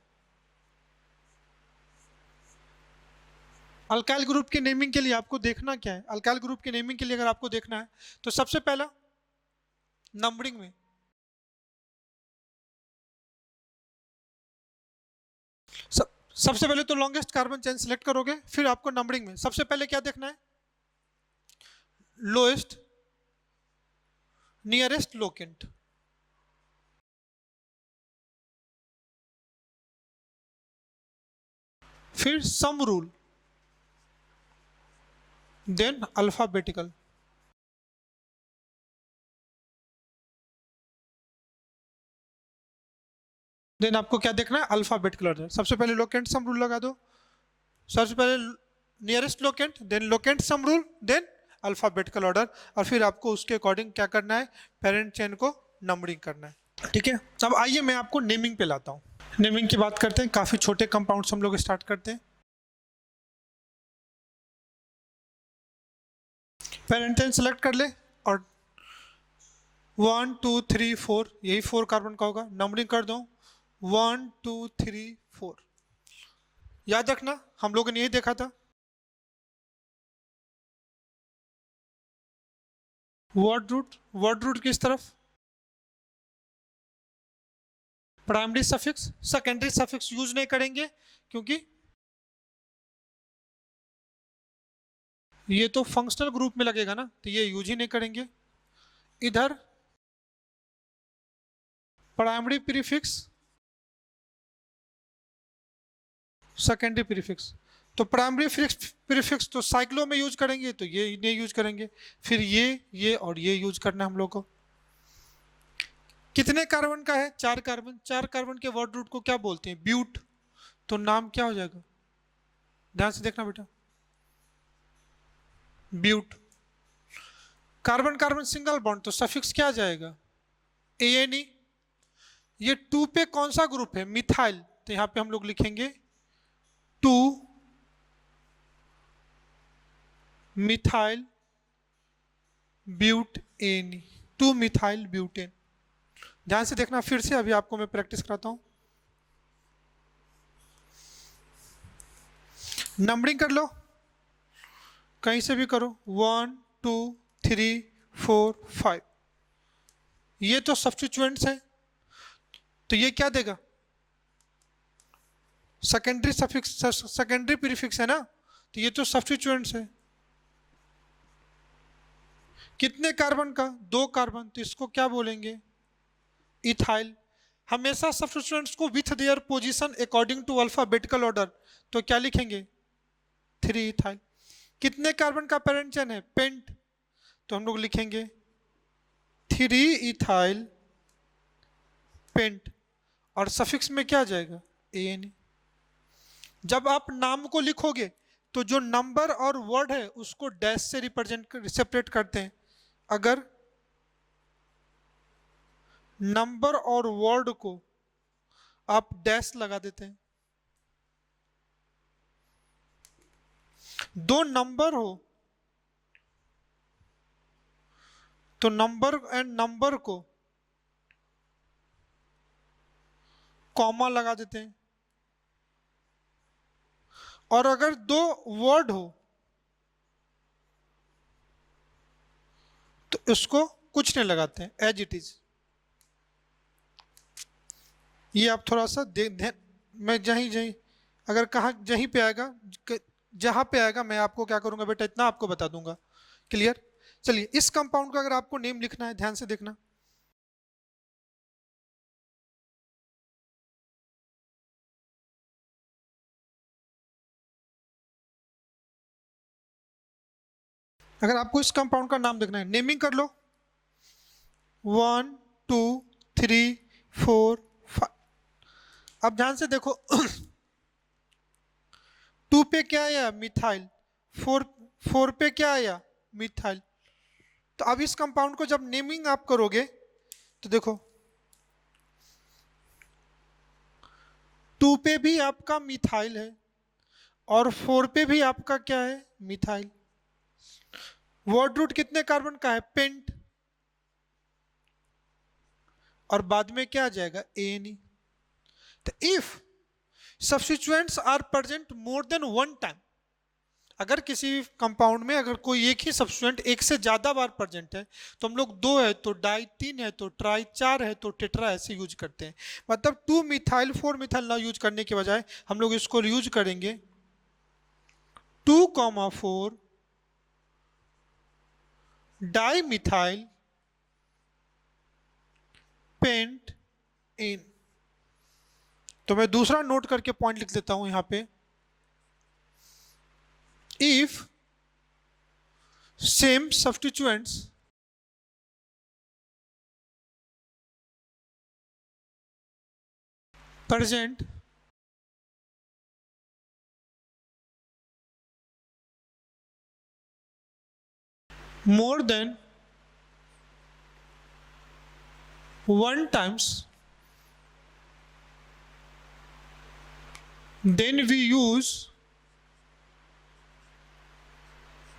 अल्काइल ग्रुप के नेमिंग के लिए आपको देखना क्या है? अल्काइल ग्रुप के नेमिंग के लिए अगर आपको देखना है तो सबसे पहला नंबरिंग में सबसे पहले तो लॉन्गेस्ट कार्बन चेन सिलेक्ट करोगे, फिर आपको नंबरिंग में सबसे पहले क्या देखना है? Lowest nearest locant. फिर sum rule, then alphabetical. Then आपको क्या देखना है? Alphabetical order. सबसे पहले लोकेंट सम रूल लगा दो, सबसे पहले nearest locant, then locant sum rule, then alphabetical order, और फिर आपको उसके अकॉर्डिंग क्या करना है? पेरेंट चेन को नंबरिंग करना है। ठीक है, अब आइए मैं आपको नेमिंग पे लाता हूँ। नेमिंग की बात करते हैं, काफी छोटे कंपाउंड्स हम लोग स्टार्ट करते हैं। पेरेंट चेन सेलेक्ट कर ले और 1 2 3 4, यही 4 कार्बन का होगा। नंबरिंग कर दो 1 2 3 4। याद रखना हम लोगों ने यही देखा था, वर्ड रूट किस तरफ? Primary suffix, secondary suffix use नहीं करेंगे क्योंकि ये तो फंक्शनल ग्रुप में लगेगा ना, तो ये यूज ही नहीं करेंगे। इधर प्राइमरी प्रीफिक्स, सेकेंडरी प्रीफिक्स, तो प्राइमरी प्रीफिक्स तो साइक्लो में यूज करेंगे, तो ये नहीं यूज करेंगे। फिर ये और ये यूज करना है हम लोग को। कितने कार्बन का है? 4 कार्बन। 4 कार्बन के वर्ड रूट को क्या बोलते हैं? ब्यूट। तो नाम क्या हो जाएगा? ध्यान से देखना बेटा, but. Carbon carbon single bond, तो सफिक्स क्या आ जाएगा? ANE। ये 2 पे कौन सा ग्रुप है? मिथाइल, तो यहां पे हम लोग लिखेंगे 2 मिथाइल ब्यूटेन, 2 मिथाइल ब्यूटेन। ध्यान से देखना फिर से, अभी आपको मैं प्रैक्टिस कराता हूं। नंबरिंग कर लो, कहीं से भी करो, 1 2 3 4 5। ये तो सब्स्टिट्यूएंट्स है, तो ये क्या देगा? सेकेंडरी सफिक्स, सेकेंडरी प्रीफिक्स है ना, तो ये तो सब्स्टिट्यूएंट्स है। कितने कार्बन का? 2 कार्बन, तो इसको क्या बोलेंगे? इथाइल। हमेशा सब्स्टिट्यूएंट्स को with their position according to alphabetical order, तो क्या लिखेंगे? 3 इथाइल। कितने कार्बन का पेरेंट चेन है? पेंट, तो हम लोग लिखेंगे 3 इथाइल पेंट, और सफिक्स में क्या आ जाएगा? ANE। जब आप नाम को लिखोगे तो जो नंबर और वर्ड है उसको डैश से रिप्रेजेंट सेपरेट करते हैं। अगर नंबर और वर्ड को आप डैश लगा देते हैं, दो नंबर हो तो नंबर एंड नंबर को कॉमा लगा देते हैं, और अगर 2 वर्ड हो तो इसको कुछ नहीं लगाते हैं, एज इट इज। ये आप थोड़ा सा मैं जहीं जहीं अगर कहा जहीं पे आएगा, जहां पे आएगा मैं आपको क्या करूंगा बेटा, इतना आपको बता दूंगा। क्लियर? चलिए, इस कंपाउंड का अगर आपको नेम लिखना है, ध्यान से देखना। अगर आपको इस कंपाउंड का नाम देखना है, नेमिंग कर लो 1 2 3 4 5। अब ध्यान से देखो 2 पे क्या आया? मिथाइल। 4 पे क्या आया? मिथाइल। तो अब इस कंपाउंड को जब नेमिंग आप करोगे तो देखो 2 पे भी आपका मिथाइल है, और 4 पे भी आपका क्या है, मिथाइल। वर्ड रूट कितने कार्बन का है, पेंट, और बाद में क्या आ जाएगा, एन। तो if substituents are present more than one time, अगर किसी कंपाउंड में अगर कोई एक ही सब्स्टिट्यूएंट एक से ज्यादा बार प्रेजेंट है, तो हम लोग दो है तो डाई, तीन है तो ट्राई, चार है तो टेट्रा, ऐसे यूज करते हैं। मतलब 2 मिथाइल 4 मिथाइल ना यूज करने के बजाय हम लोग इसको यूज करेंगे 2,4 डाई मिथाइल पेंट इन। तो मैं दूसरा नोट करके पॉइंट लिख देता हूं यहां पे, if same substituents present more than one times, then we use,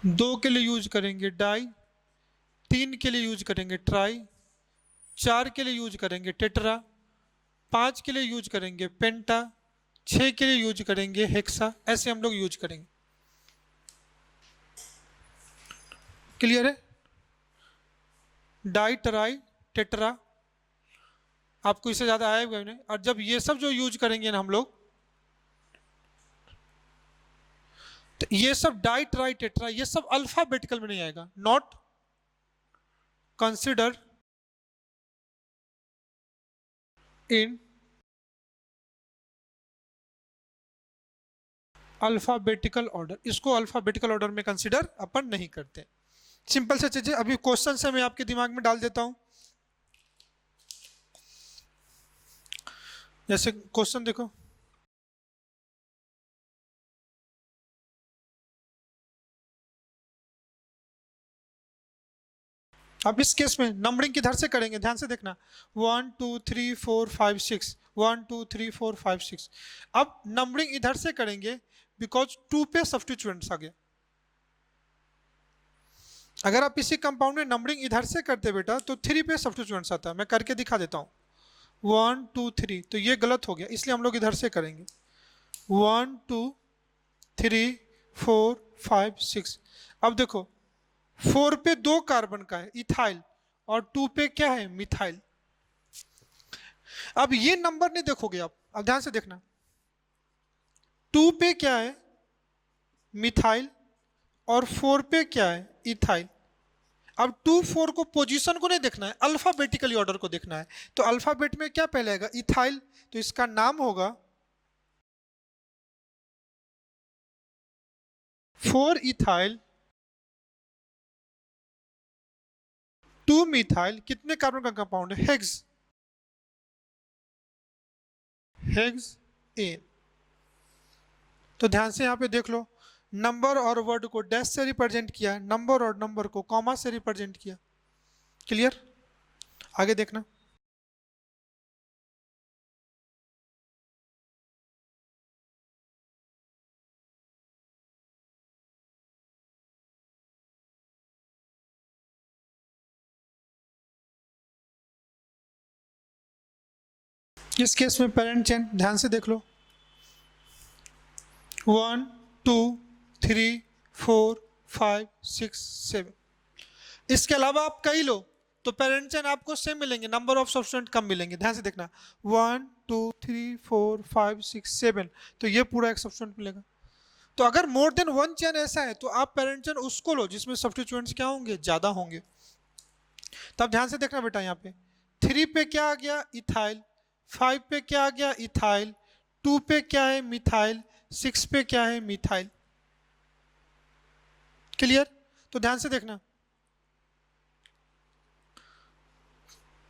दो के लिए यूज करेंगे डाई, तीन के लिए यूज करेंगे ट्राई, चार के लिए यूज करेंगे टेट्रा, पांच के लिए यूज करेंगे पेंटा, छह के लिए यूज करेंगे हेक्सा, ऐसे हम लोग यूज करेंगे। क्लियर है, डाई ट्राई टेट्रा, आपको इससे ज्यादा आएगा नहीं। और जब ये सब जो यूज करेंगे ना हम लोग, तो ये सब डाई ट्राई टेट्रा ये सब अल्फाबेटिकल में नहीं आएगा, not consider in alphabetical order, इसको अल्फाबेटिकल ऑर्डर में कंसिडर अपन नहीं करते। सिंपल से चीजें अभी क्वेश्चन से मैं आपके दिमाग में डाल देता हूं। जैसे क्वेश्चन देखो, अब इस केस में नंबरिंग किधर से करेंगे, ध्यान से देखना, 1 2 3 4 5 6, 1 2 3 4 5 6। अब नंबरिंग इधर से करेंगे बिकॉज 2 पे सब्स्टिट्यूएंट्स आ गया। अगर आप इसी कंपाउंड में नंबरिंग इधर से करते बेटा तो 3 पे सब्स्टिट्यूएंट्स आता है। मैं करके दिखा देता हूँ, 1 2 3, तो ये गलत हो गया, इसलिए हम लोग इधर से करेंगे 1 2 3 4 5 6। अब देखो 4 पे 2 कार्बन का है इथाइल, और 2 पे क्या है, मिथाइल। अब ये नंबर नहीं देखोगे आप, अब ध्यान से देखना, 2 पे क्या है, मिथाइल, और 4 पे क्या है, इथाइल। अब 2 4 को पोजीशन को नहीं देखना है, अल्फाबेटिकली ऑर्डर को देखना है। तो अल्फाबेट में क्या पहले आएगा, इथाइल, तो इसका नाम होगा 4 इथाइल 2 मिथाइल, कितने कार्बन का कंपाउंड है, हेक्स, हेक्स एन। तो ध्यान से यहां पे देख लो, नंबर और वर्ड को डैश से रिप्रेजेंट किया, नंबर और नंबर को कॉमा से रिप्रेजेंट किया। क्लियर, आगे देखना, इस केस में पेरेंट चेन ध्यान से देख लो, 1 2 3 4 5 6 7। इसके अलावा आप कई लो तो पेरेंट चेन आपको सेम मिलेंगे, नंबर ऑफ सब्स्टिट्यूएंट कम मिलेंगे। ध्यान से देखना, 1 2 3 4 5 6 7, तो ये पूरा एक सब्स्टिट्यूएंट मिलेगा। तो अगर मोर देन वन चेन ऐसा है तो आप पेरेंट चेन उसको लो जिसमें सब्स्टिट्यूएंट्स क्या होंगे, ज्यादा होंगे। तब ध्यान से देखना बेटा, यहाँ पे 3 पे क्या आ गया, इथाइल, 5 पे क्या आ गया, इथाइल, 2 पे क्या है, मिथाइल, 6 पे क्या है, मिथाइल। क्लियर, तो ध्यान से देखना,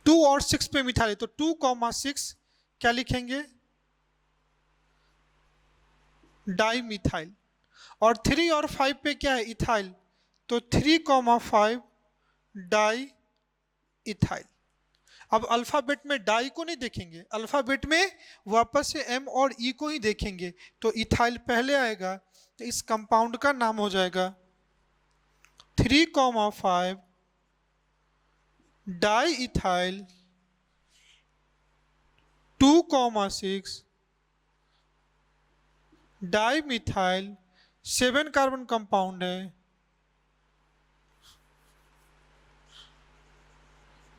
2 और 6 पे मिथाइल, तो 2,6 क्या लिखेंगे, डाई मिथाइल। और 3 और 5 पे क्या है, इथाइल, तो 3,5 डाई इथाइल। अब अल्फाबेट में डाई को नहीं देखेंगे, अल्फाबेट में वापस से एम और ई को ही देखेंगे। तो इथाइल पहले आएगा, तो इस कंपाउंड का नाम हो जाएगा 3,5 di ethyl 2,6 di methyl, 7 carbon compound है,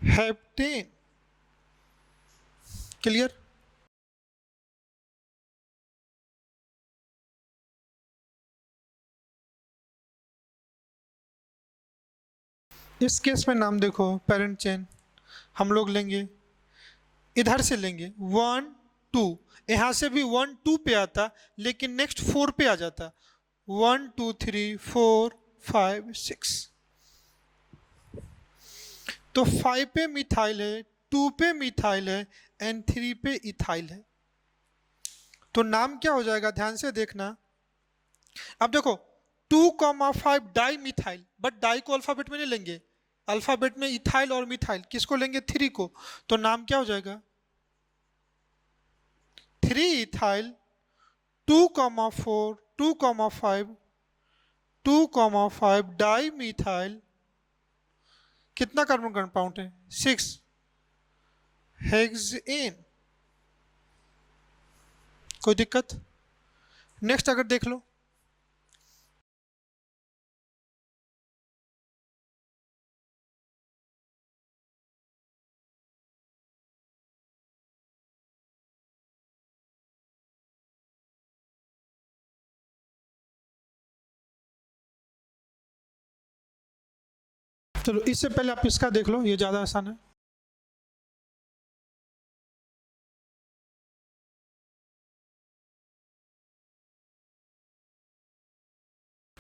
हेप्टेन। क्लियर? इस केस में नाम देखो, पेरेंट चेन हम लोग लेंगे, इधर से लेंगे 1 2, यहां से भी 1 2 पे आता, लेकिन नेक्स्ट 4 पे आ जाता, 1 2 3 4 5 6। तो 5 पे मिथाइल है, 2 पे मिथाइल है एंड 3 पे इथाइल है। तो नाम क्या हो जाएगा, ध्यान से देखना। अब देखो 2,5 डाई मिथाइल, बट डाई को अल्फाबेट में नहीं लेंगे, अल्फाबेट में इथाइल और मिथाइल, किसको लेंगे, 3 को। तो नाम क्या हो जाएगा, 3 इथाइल 2,4 2,5 2,5 डाई मिथाइल, कितना कार्बन कंपाउंड है, 6 हेक्सेन। कोई दिक्कत? नेक्स्ट अगर देख लो, चलो इससे पहले आप इसका देख लो, ये ज्यादा आसान है।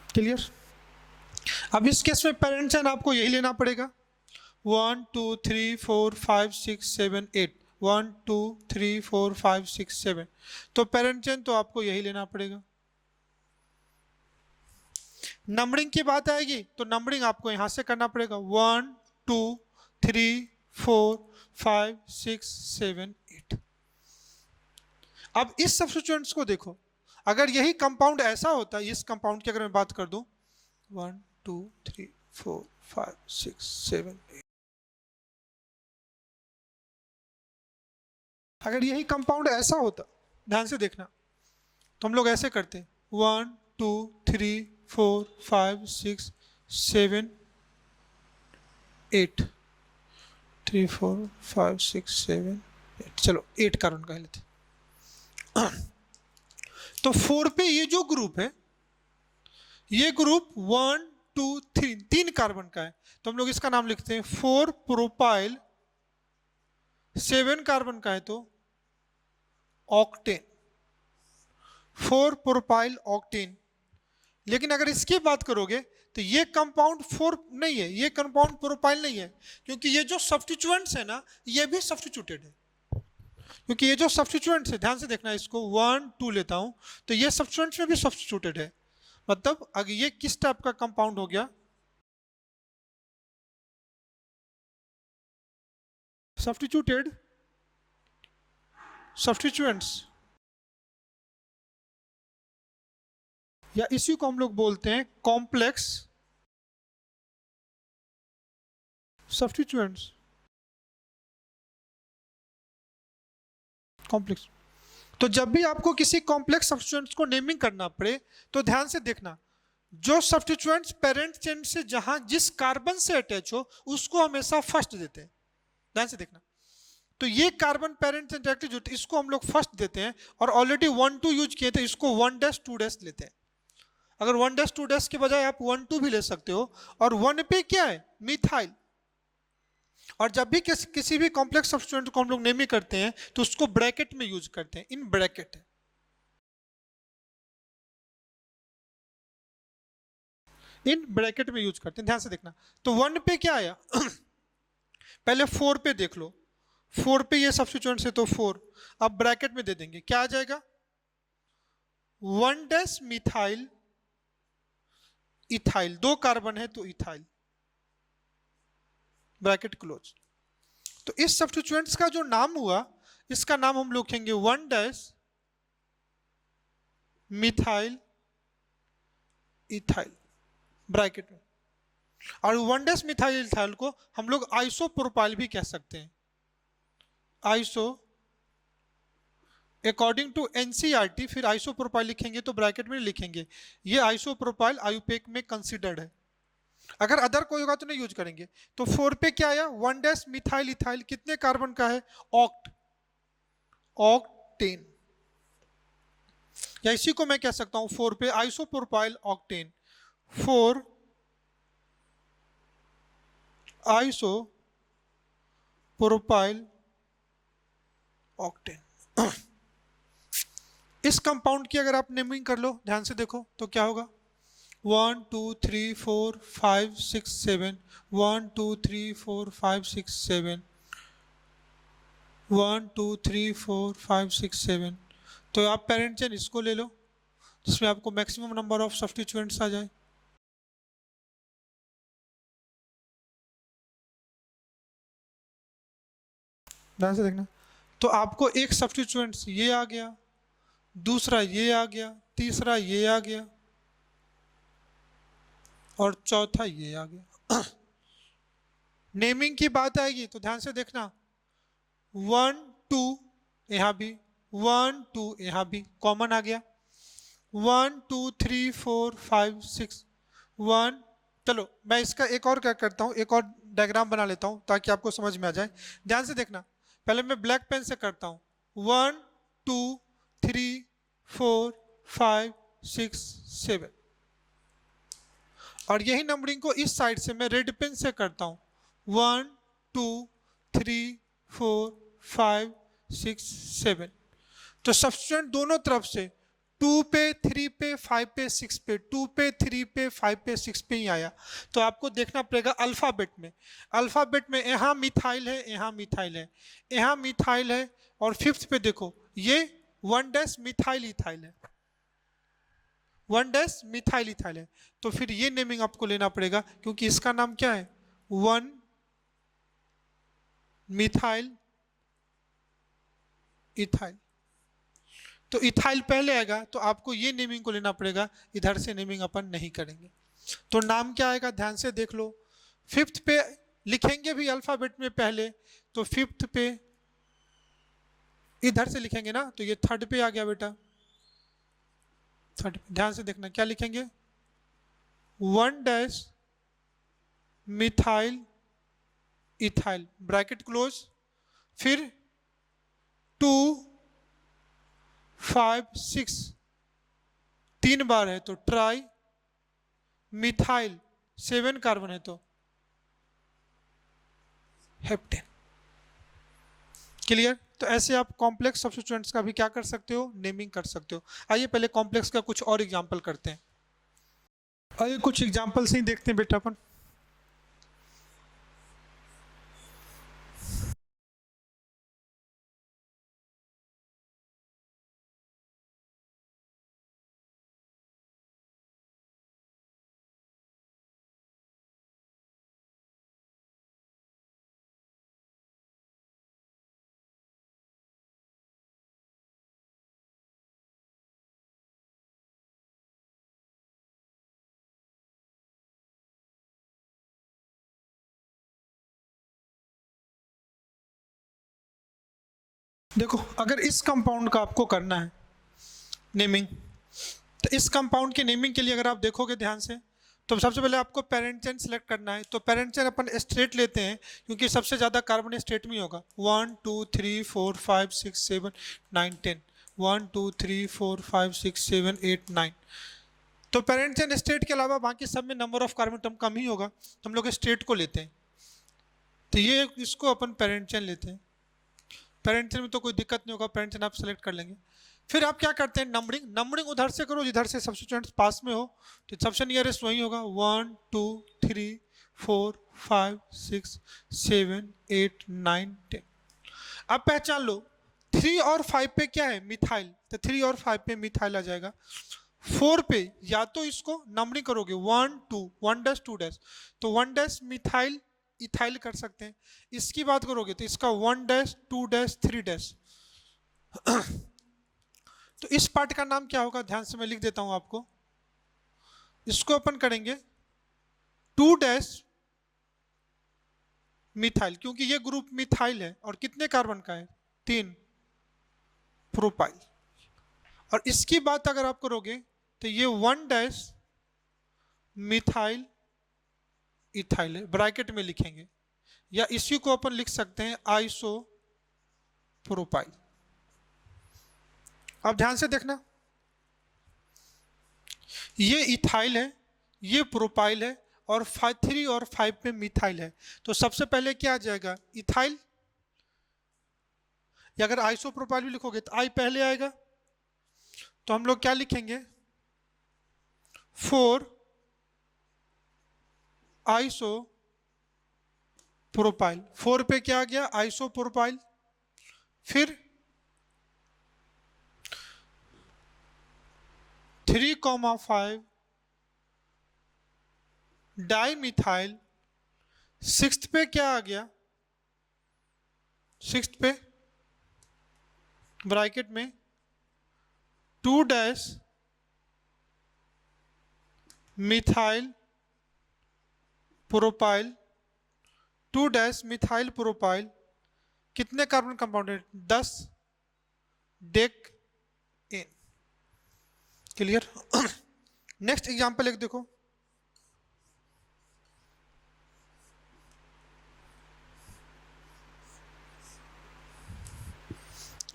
क्लियर? अब इस केस में पेरेंट चेन आपको यही लेना पड़ेगा, 1 2 3 4 5 6 7 8, 1 2 3 4 5 6 7। तो पेरेंट चेन तो आपको यही लेना पड़ेगा। नंबरिंग की बात आएगी तो नंबरिंग आपको यहां से करना पड़ेगा, 1 2 3 4 5 6 7 8। अब इस सब्स्टिट्यूएंट्स को देखो, अगर यही कंपाउंड ऐसा होता, इस कंपाउंड की अगर मैं बात कर दूं, 1 2 3 4 5 6 7 8, अगर यही कंपाउंड ऐसा होता, ध्यान से देखना, तो हम लोग ऐसे करते, 1 2 3 4 5 6 7 8, 3 4 5 6 7 8, चलो 8 कार्बन का लेते। तो 4 पे ये जो ग्रुप है, ये ग्रुप 1 2 3 3 कार्बन का है, तो हम लोग इसका नाम लिखते हैं 4 प्रोपाइल, 7 कार्बन का है तो ऑक्टेन, 4 प्रोपाइल ऑक्टेन। लेकिन अगर इसकी बात करोगे तो ये कंपाउंड 4 नहीं है, ये कंपाउंड प्रोपाइल नहीं है, क्योंकि ये जो सब्स्टिट्यूएंट्स है ना, ये भी सब्स्टिट्यूटेड है। क्योंकि ये जो सब्स्टिट्यूएंट्स है, ध्यान से देखना, इसको 1 2 लेता हूं, तो ये सब्स्टिट्यूएंट्स में भी सब्स्टिट्यूटेड है। मतलब अगर ये किस टाइप का कंपाउंड हो गया, सब्स्टिट्यूटेड सब्स्टिट्यूएंट्स, या इसी को हम लोग बोलते हैं कॉम्प्लेक्स सब्स्टिट्यूएंट्स। कॉम्प्लेक्स, तो जब भी आपको किसी कॉम्प्लेक्स सब्स्टिट्यूएंट्स को नेमिंग करना पड़े तो ध्यान से देखना, जो सब्स्टिट्यूएंट्स पेरेंट चेन से जहां जिस कार्बन से अटैच हो उसको हमेशा फर्स्ट देते हैं। ध्यान से देखना, तो ये कार्बन पेरेंट चेन डायरेक्टली जुड़ते, इसको हम लोग फर्स्ट देते हैं, और ऑलरेडी 1 2 यूज किए थे, इसको 1 डैश 2 डैश लेते हैं। अगर 1 डैश 2 डैश के बजाय आप 1 2 भी ले सकते हो, और 1 पे क्या है, मिथाइल। और जब भी किसी भी कॉम्प्लेक्स सब्स्टिट्यूएंट को हम लोग नेमिंग करते हैं तो उसको ब्रैकेट में यूज करते हैं, इन ब्रैकेट, इन ब्रैकेट में यूज करते हैं। ध्यान से देखना, तो 1 पे क्या आया, पहले 4 पे देख लो, 4 पे ये सब्स्टिट्यूएंट है तो 4, अब ब्रैकेट में दे देंगे, क्या आ जाएगा, 1 डैश मिथाइल इथाइल, 2 कार्बन है तो इथाइल, ब्रैकेट क्लोज। तो इस सब्स्टिट्यूएंट्स का जो नाम हुआ, इसका नाम हम लिखेंगे 1 मिथाइल इथाइल ब्रैकेट में, और 1 मिथाइल इथाइल को हम लोग आइसोप्रोपाइल भी कह सकते हैं। आइसो अकॉर्डिंग टू एनसीईआरटी, फिर आइसोप्रोपाइल लिखेंगे तो ब्रैकेट में लिखेंगे ये आइसोप्रोपाइल आयुपेक में कंसिडर्ड है। अगर अदर कोई होगा तो नहीं यूज करेंगे। तो 4 पे क्या आया, 1 मिथाइल इथाइल, कितने कार्बन का है, ऑक्टेन, या इसी को मैं कह सकता हूं 4 पे आइसोप्रोपाइल ऑक्टेन, 4 आइसोप्रोपाइल ऑक्टेन। इस कंपाउंड की अगर आप नेमिंग कर लो, ध्यान से देखो तो क्या होगा, 1 2 3 4 5 6 7, 1 2 3 4 5 6 7, 1 2 3 4 5 6 7। तो आप पेरेंट चेन इसको ले लो जिसमें आपको मैक्सिमम नंबर ऑफ सब्स्टिट्यूएंट्स आ जाए। ध्यान से देखना, तो आपको एक सब्स्टिट्यूएंट्स ये आ गया, दूसरा ये आ गया, तीसरा ये आ गया, और चौथा ये आ गया। नेमिंग की बात आएगी तो ध्यान से देखना, 1 2 यहां भी, 1 2 यहां भी कॉमन आ गया, 1 2 3 4 5 6 1। चलो मैं इसका एक और क्या करता हूं, एक और डायग्राम बना लेता हूं ताकि आपको समझ में आ जाए। ध्यान से देखना, पहले मैं ब्लैक पेन से करता हूं, 1 2 3 4 5 6 7, और यही नंबरिंग को इस साइड से मैं रेड पेन से करता हूं, 1 2 3 4 5 6 7। तो सब्स्टिट्यूएंट दोनों तरफ से 2 पे 3 पे 5 पे 6 पे, 2 पे 3 पे 5 पे 6 पे ही आया। तो आपको देखना पड़ेगा अल्फाबेट में, अल्फाबेट में यहाँ मिथाइल है, यहाँ मिथाइल है, यहाँ मिथाइल है, और 5th पे देखो ये 1 मिथाइल इथाइल है, 1 मिथाइल इथाइल है। तो फिर ये नेमिंग आपको लेना पड़ेगा क्योंकि इसका नाम क्या है, 1 मिथाइल इथाइल। तो इथाइल पहले आएगा तो आपको ये नेमिंग को लेना पड़ेगा, इधर से नेमिंग अपन नहीं करेंगे। तो नाम क्या आएगा, ध्यान से देख लो, 5th पे लिखेंगे भी अल्फाबेट में पहले, तो 5th पे इधर से लिखेंगे ना, तो ये 3rd पे आ गया बेटा, 3rd पे ध्यान से देखना क्या लिखेंगे, 1 मिथाइल इथाइल ब्रैकेट क्लोज, फिर 2 5 6 3 बार है तो ट्राई मिथाइल, 7 कार्बन है तो हेप्टेन। क्लियर। तो ऐसे आप कॉम्प्लेक्स सब्स्टिट्यूएंट्स का भी क्या कर सकते हो, नेमिंग कर सकते हो। आइए पहले कॉम्प्लेक्स का कुछ और एग्जांपल करते हैं। आइए कुछ एग्जांपल्स ही देखते हैं बेटा अपन। देखो अगर इस कंपाउंड का आपको करना है नेमिंग, तो इस कंपाउंड के नेमिंग के लिए अगर आप देखोगे ध्यान से, तो सबसे पहले आपको पेरेंट चेन सेलेक्ट करना है। तो पेरेंट चेन अपन स्ट्रेट लेते हैं क्योंकि सबसे ज़्यादा कार्बन स्ट्रेट में ही होगा, 1 2 3 4 5 6 7 9 10, 1 2 3 4 5 6 7 8 9। तो पेरेंट चेन स्ट्रेट के अलावा बाकी सब में नंबर ऑफ कार्बन टर्म कम ही होगा, तो हम लोग स्ट्रेट को लेते हैं। तो ये इसको अपन पेरेंट चेन लेते हैं, पेरेंट चेन में तो कोई दिक्कत नहीं होगा, पेरेंट चेन आप सेलेक्ट कर लेंगे। फिर आप क्या करते हैं, नंबरिंग, नंबरिंग उधर से करो जिधर से सब्स्टिट्यूएंट्स पास में हो, तो सबसे नियरेस्ट वही होगा, 1 2 3 4 5 6 7 8 9 10। अब पहचान लो 3 और 5 पे क्या है, मिथाइल, तो 3 और 5 पे मिथाइल आ जाएगा। 4 पे या तो इसको नंबरिंग करोगे 1 2 1 2 तो 1 मिथाइल इथाइल कर सकते हैं। इसकी बात करोगे तो इसका 1 डैश 2 डैश 3 डैश। तो इस पार्ट का नाम क्या होगा, ध्यान से मैं लिख देता हूं आपको। इसको अपन करेंगे 2 डैश मिथाइल, क्योंकि ये ग्रुप मिथाइल है और कितने कार्बन का है, 3 प्रोपाइल। और इसकी बात अगर आप करोगे तो ये 1 डैश मिथाइल इथाइल है, ब्रैकेट में लिखेंगे, या इसी को अपन लिख सकते हैं आइसो प्रोपाइल। अब ध्यान से देखना, ये इथाइल है, ये प्रोपाइल है, और 3 और 5 में मिथाइल है। तो सबसे पहले क्या आ जाएगा, इथाइल, या अगर आइसो प्रोपाइल भी लिखोगे तो आई पहले आएगा। तो हम लोग क्या लिखेंगे, 4 आइसो प्रोपाइल। 4 पे क्या आ गया, आइसो प्रोपाइल। फिर 3,5 डाई मिथाइल। 6th पे क्या आ गया, 6th पे ब्रैकेट में 2 dash methyl propyl, 2 dash methyl propyl. कितने कार्बन कंपाउंड है, 10 decane. Clear. Next example एक देखो,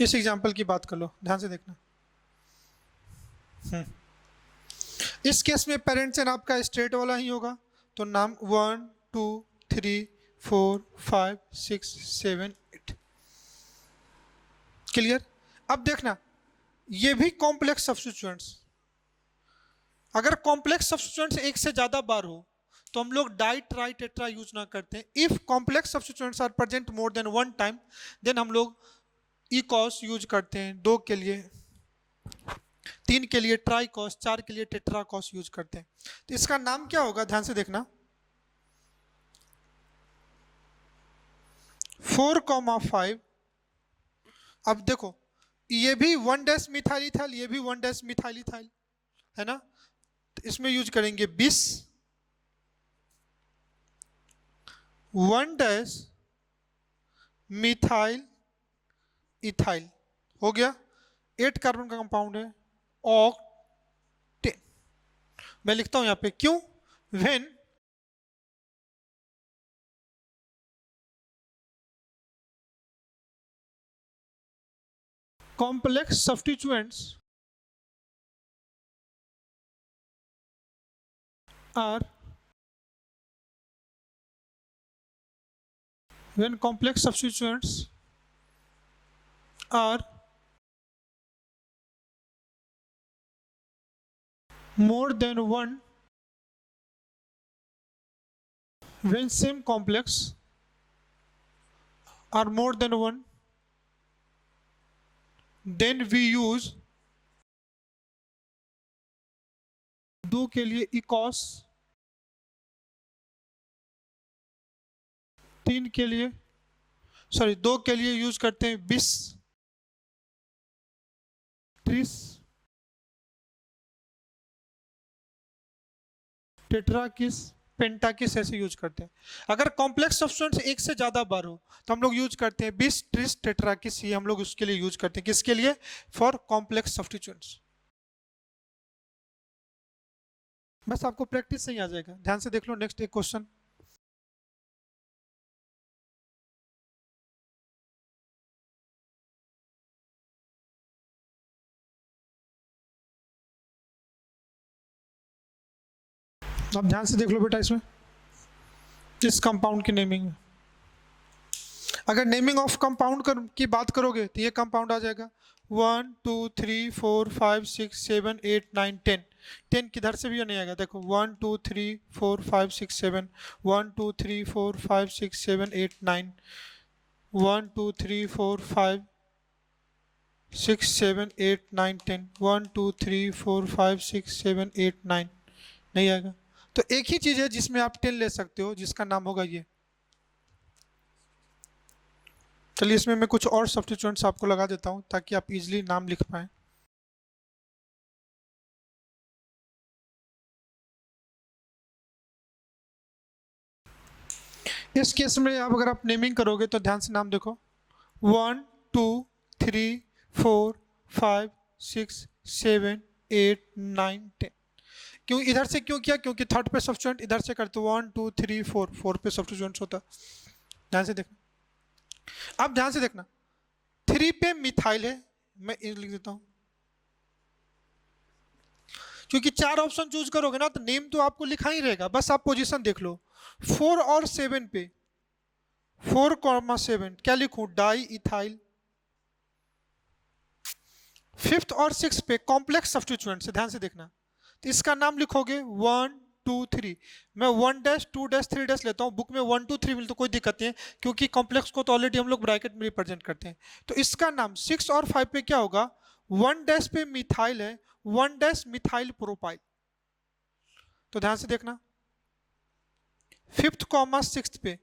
इस एग्जांपल की बात कर लो, ध्यान से देखना। इस केस में पेरेंट्स एंड आपका स्ट्रेट वाला ही होगा, तो नाम 1 2 3 4 5 6 7 8। क्लियर। अब देखना, ये भी कॉम्प्लेक्स सब्स्टिट्यूएंट्स, अगर कॉम्प्लेक्स सब्स्टिट्यूएंट्स एक से ज्यादा बार हो तो हम लोग डाई ट्राई टेट्रा यूज ना करते हैं। If complex substituents are present more than 1 time, then हम लोग इकॉस यूज करते हैं, 2 के लिए, 3 के लिए ट्राइकॉस, 4 के लिए टेट्राकॉस यूज करते हैं। तो इसका नाम क्या होगा, ध्यान से देखना, 4,5। अब देखो, ये भी 1 डैश मिथाइल इथाइल, ये भी 1 डैश मिथाइल इथाइल है ना। तो इसमें यूज करेंगे 20, 1 डैश मिथाइल इथाइल हो गया। 8 कार्बन का कंपाउंड है, ऑक्टेन। मैं लिखता हूं यहां पे, क्यों, when complex substituents are when complex substituents are more than one, when same complex are more than one, then we use 2 के लिए इकॉस, 3 के लिए, सॉरी 2 के लिए यूज करते हैं 20, 30, टेट्राकिस, पेंटाकिस ऐसे यूज करते हैं। अगर कॉम्प्लेक्स सब्सटेंस एक से ज्यादा बार हो तो हम लोग यूज करते हैं 20, 30, टेट्राकिस, ये हम लोग उसके लिए यूज करते हैं। किसके लिए, फॉर कॉम्प्लेक्स सब्स्टिट्यूएंट्स। बस आपको प्रैक्टिस से ही आ जाएगा, ध्यान से देख लो। नेक्स्ट एक क्वेश्चन, अब ध्यान से देख लो बेटा। इसमें इस कंपाउंड की नेमिंग में, अगर नेमिंग ऑफ कंपाउंड की बात करोगे तो ये कंपाउंड आ जाएगा 1 2 3 4 5 6 7 8 9 10। 10 किधर से भी नहीं आएगा, देखो 1 2 3 4 5 6 7, 1 2 3 4 5 6 7 8 9, 1 2 3 4 5 6 7 8 9 10, 1 2 3 4 5 6 7 8 9, नहीं आएगा। तो एक ही चीज़ है जिसमें आप 10 ले सकते हो, जिसका नाम होगा ये चलिए इसमें मैं कुछ और सब्स्टिट्यूएंट्स आपको लगा देता हूँ ताकि आप इजीली नाम लिख पाएँ। इस केस में अब अगर आप नेमिंग करोगे तो ध्यान से नाम देखो, 1 2 3 4 5 6 7 8 9 10। क्यों इधर से क्यों किया? क्योंकि थर्ड पे सब्स्टिट्यूएंट इधर से करते 1 2 3 4, 4 पे सब्स्टिट्यूएंट्स होता। ध्यान से देखना, अब ध्यान से देखना, 3 पे मिथाइल है, मैं ये लिख देता हूं, क्योंकि 4 ऑप्शन चूज करोगे ना तो नेम तो आपको लिखा ही रहेगा, बस आप पोजीशन देख लो। 4 और 7 पे, 4,7 क्या लिखूं? Di ethyl. फिफ्थ और सिक्स पे कॉम्प्लेक्स सब्स्टिट्यूएंट से ध्यान से देखना, तो इसका नाम लिखोगे 1 2 3। मैं 1 डैश 2 डैश 3 डैश लेता हूं, बुक में 1 2 3 मिले तो कोई दिक्कत नहीं है, क्योंकि कॉम्प्लेक्स को तो ऑलरेडी हम लोग ब्रैकेट में रिप्रेजेंट करते हैं। तो इसका नाम 6 और 5 पे क्या होगा? 1 डैश पे मिथाइल है, 1 डैश मिथाइल प्रोपाइल। तो ध्यान से देखना, फिफ्थ कॉमा सिक्स पे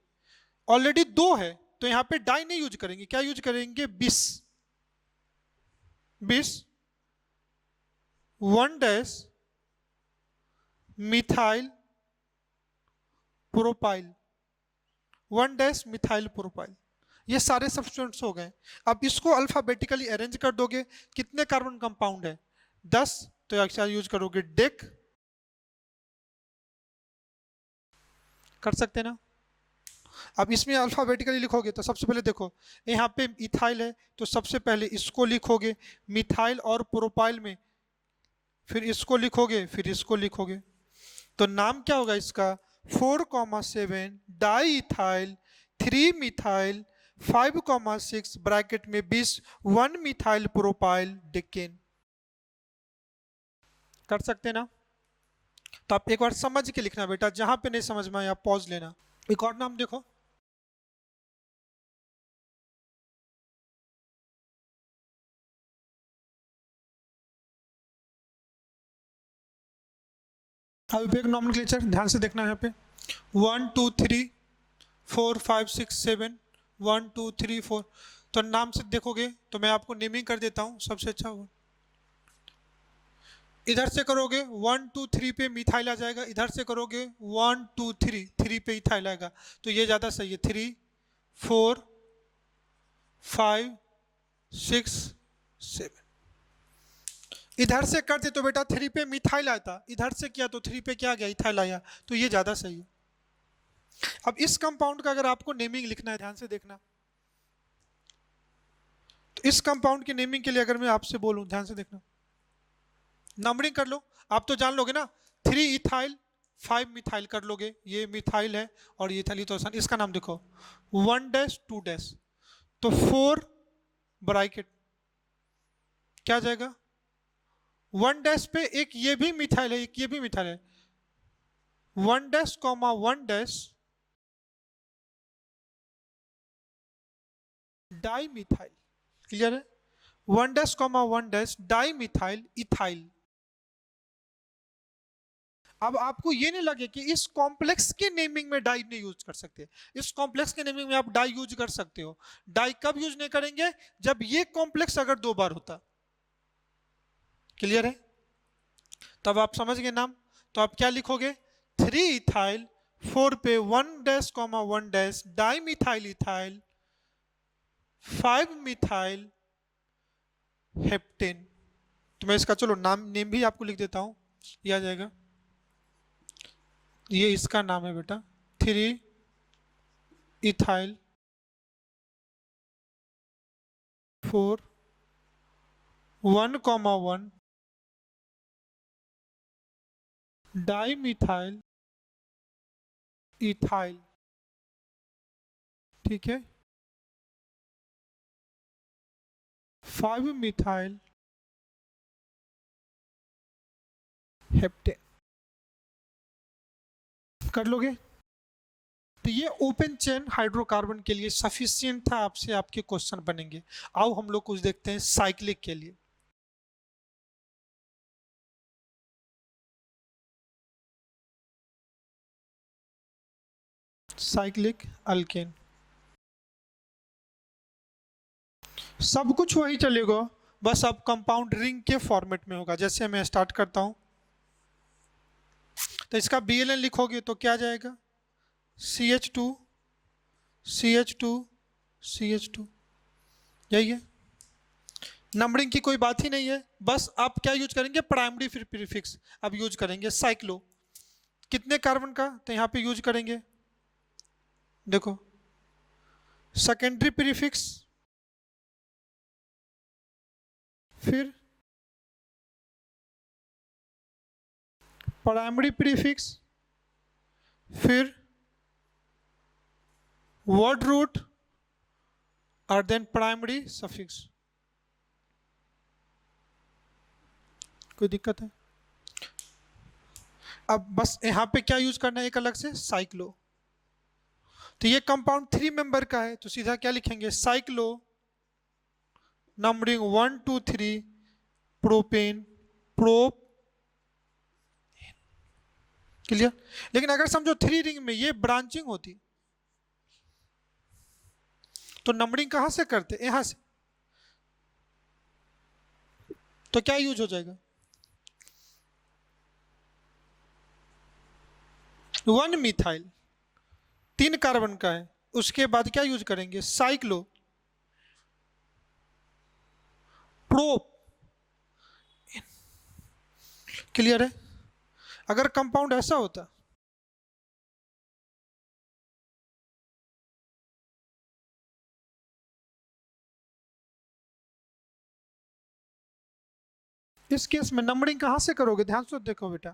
ऑलरेडी 2 है, तो यहां पे डाई नहीं यूज करेंगे, क्या यूज करेंगे? 20 20 1 dash methyl propyl, 1 dash methyl propyl. ये सारे सब्स्टिट्यूएंट्स हो गए। अब इसको अल्फाबेटिकली अरेंज कर दोगे, कितने कार्बन कंपाउंड है? 10, तो अक्सर यूज करोगे डेक, कर सकते ना। अब इसमें अल्फाबेटिकली लिखोगे तो सबसे पहले देखो, यहाँ पे इथाइल है तो सबसे पहले इसको लिखोगे, मिथाइल और प्रोपाइल में फिर इसको लिखोगे, फिर इसको लिखोगे, तो नाम क्या होगा इसका? 4,7 डाई इथाइल 3 मिथाइल 5,6 ब्रैकेट में 20 1 मिथाइल प्रोपाइल डेकेन। कर सकते ना। तो आप एक बार समझ के लिखना बेटा, जहां पे नहीं समझ में आया आप पॉज लेना। एक और नाम देखो, अब एक नॉमेनक्लेचर ध्यान से देखना है यहाँ पे, 1 2 3 4 5 6 7 1 2 3 4। तो नाम से देखोगे तो मैं आपको नेमिंग कर देता हूँ सबसे अच्छा वो। इधर से करोगे 1 2 3 पे मिथाइल आ जाएगा, इधर से करोगे 1 2 3 3 पे इथाइल आएगा, तो ये ज़्यादा सही है। 3 4 5 6 7। इधर से करते तो बेटा 3 पे मिथाइल आता, इधर से किया तो 3 पे क्या गया? इथाइल आया, तो ये ज़्यादा सही है। अब इस कंपाउंड का अगर आपको नेमिंग लिखना है, ध्यान से देखना, तो इस कंपाउंड की नेमिंग के लिए अगर मैं आपसे बोलूं, ध्यान से देखना, नंबरिंग कर लो, आप तो जान लोगे ना, 3 इथाइल 5 मिथाइल कर लोगे, ये मिथाइल है और ये इथाइल, तो आसान। इसका नाम देखो 1 डैश 2 डैश, तो 4 ब्रैकेट क्या आ जाएगा? 1 डैश पे एक ये भी मिथाइल है, एक ये भी मिथाइल है, 1 dash comma 1 dash di methyl. Clear है? 1 dash comma 1 dash di methyl ethyl. अब आपको ये नहीं लगे कि इस कॉम्प्लेक्स के नेमिंग में डाई नहीं यूज कर सकते, इस कॉम्प्लेक्स के नेमिंग में आप डाई यूज कर सकते हो। डाई कब यूज नहीं करेंगे? जब ये कॉम्प्लेक्स अगर 2 बार होता। क्लियर है? तब आप समझ गए नाम। तो आप क्या लिखोगे? 3 इथाइल 4 पे 1 dash comma 1 dash di methyl ethyl 5 methyl heptane. तो मैं इसका चलो नाम नेम भी आपको लिख देता हूं, ये आ जाएगा। ये इसका नाम है बेटा, 3 इथाइल 4 1,1 डाई मिथाइल इथाइल। ठीक है, 5 मिथाइल हेप्टेन। कर लोगे? तो ये ओपन चेन हाइड्रोकार्बन के लिए सफिशियंट था, आपसे आपके क्वेश्चन बनेंगे। आओ हम लोग कुछ देखते हैं साइक्लिक के लिए। साइक्लिक अल्केन, सब कुछ वही चलेगा, बस अब कंपाउंड रिंग के फॉर्मेट में होगा। जैसे मैं स्टार्ट करता हूं, तो इसका BLN लिखोगे तो क्या आ जाएगा, CH2 CH2 CH2, यही है। नंबरिंग की कोई बात ही नहीं है, बस आप क्या यूज करेंगे, प्राइमरी फिर प्रीफिक्स। अब यूज करेंगे साइक्लो, कितने कार्बन का, तो यहां पे यूज करेंगे, देखो सेकेंडरी प्रीफिक्स, फिर प्राइमरी प्रीफिक्स, फिर वर्ड रूट और देन प्राइमरी सफिक्स। कोई दिक्कत है? अब बस यहां पे क्या यूज करना है, एक अलग से साइक्लो। तो ये कंपाउंड 3 मेंबर का है, तो सीधा क्या लिखेंगे, cyclo numbering 1 2 3 propane prop. Clear? लेकिन अगर समझो 3 रिंग में ये ब्रांचिंग होती तो नंबरिंग कहां से करते, यहां से, तो क्या यूज हो जाएगा, 1 मिथाइल 3 कार्बन का है, उसके बाद क्या यूज करेंगे, साइक्लो प्रोप। क्लियर है? अगर कंपाउंड ऐसा होता, इस केस में नंबरिंग कहां से करोगे, ध्यान से देखो बेटा।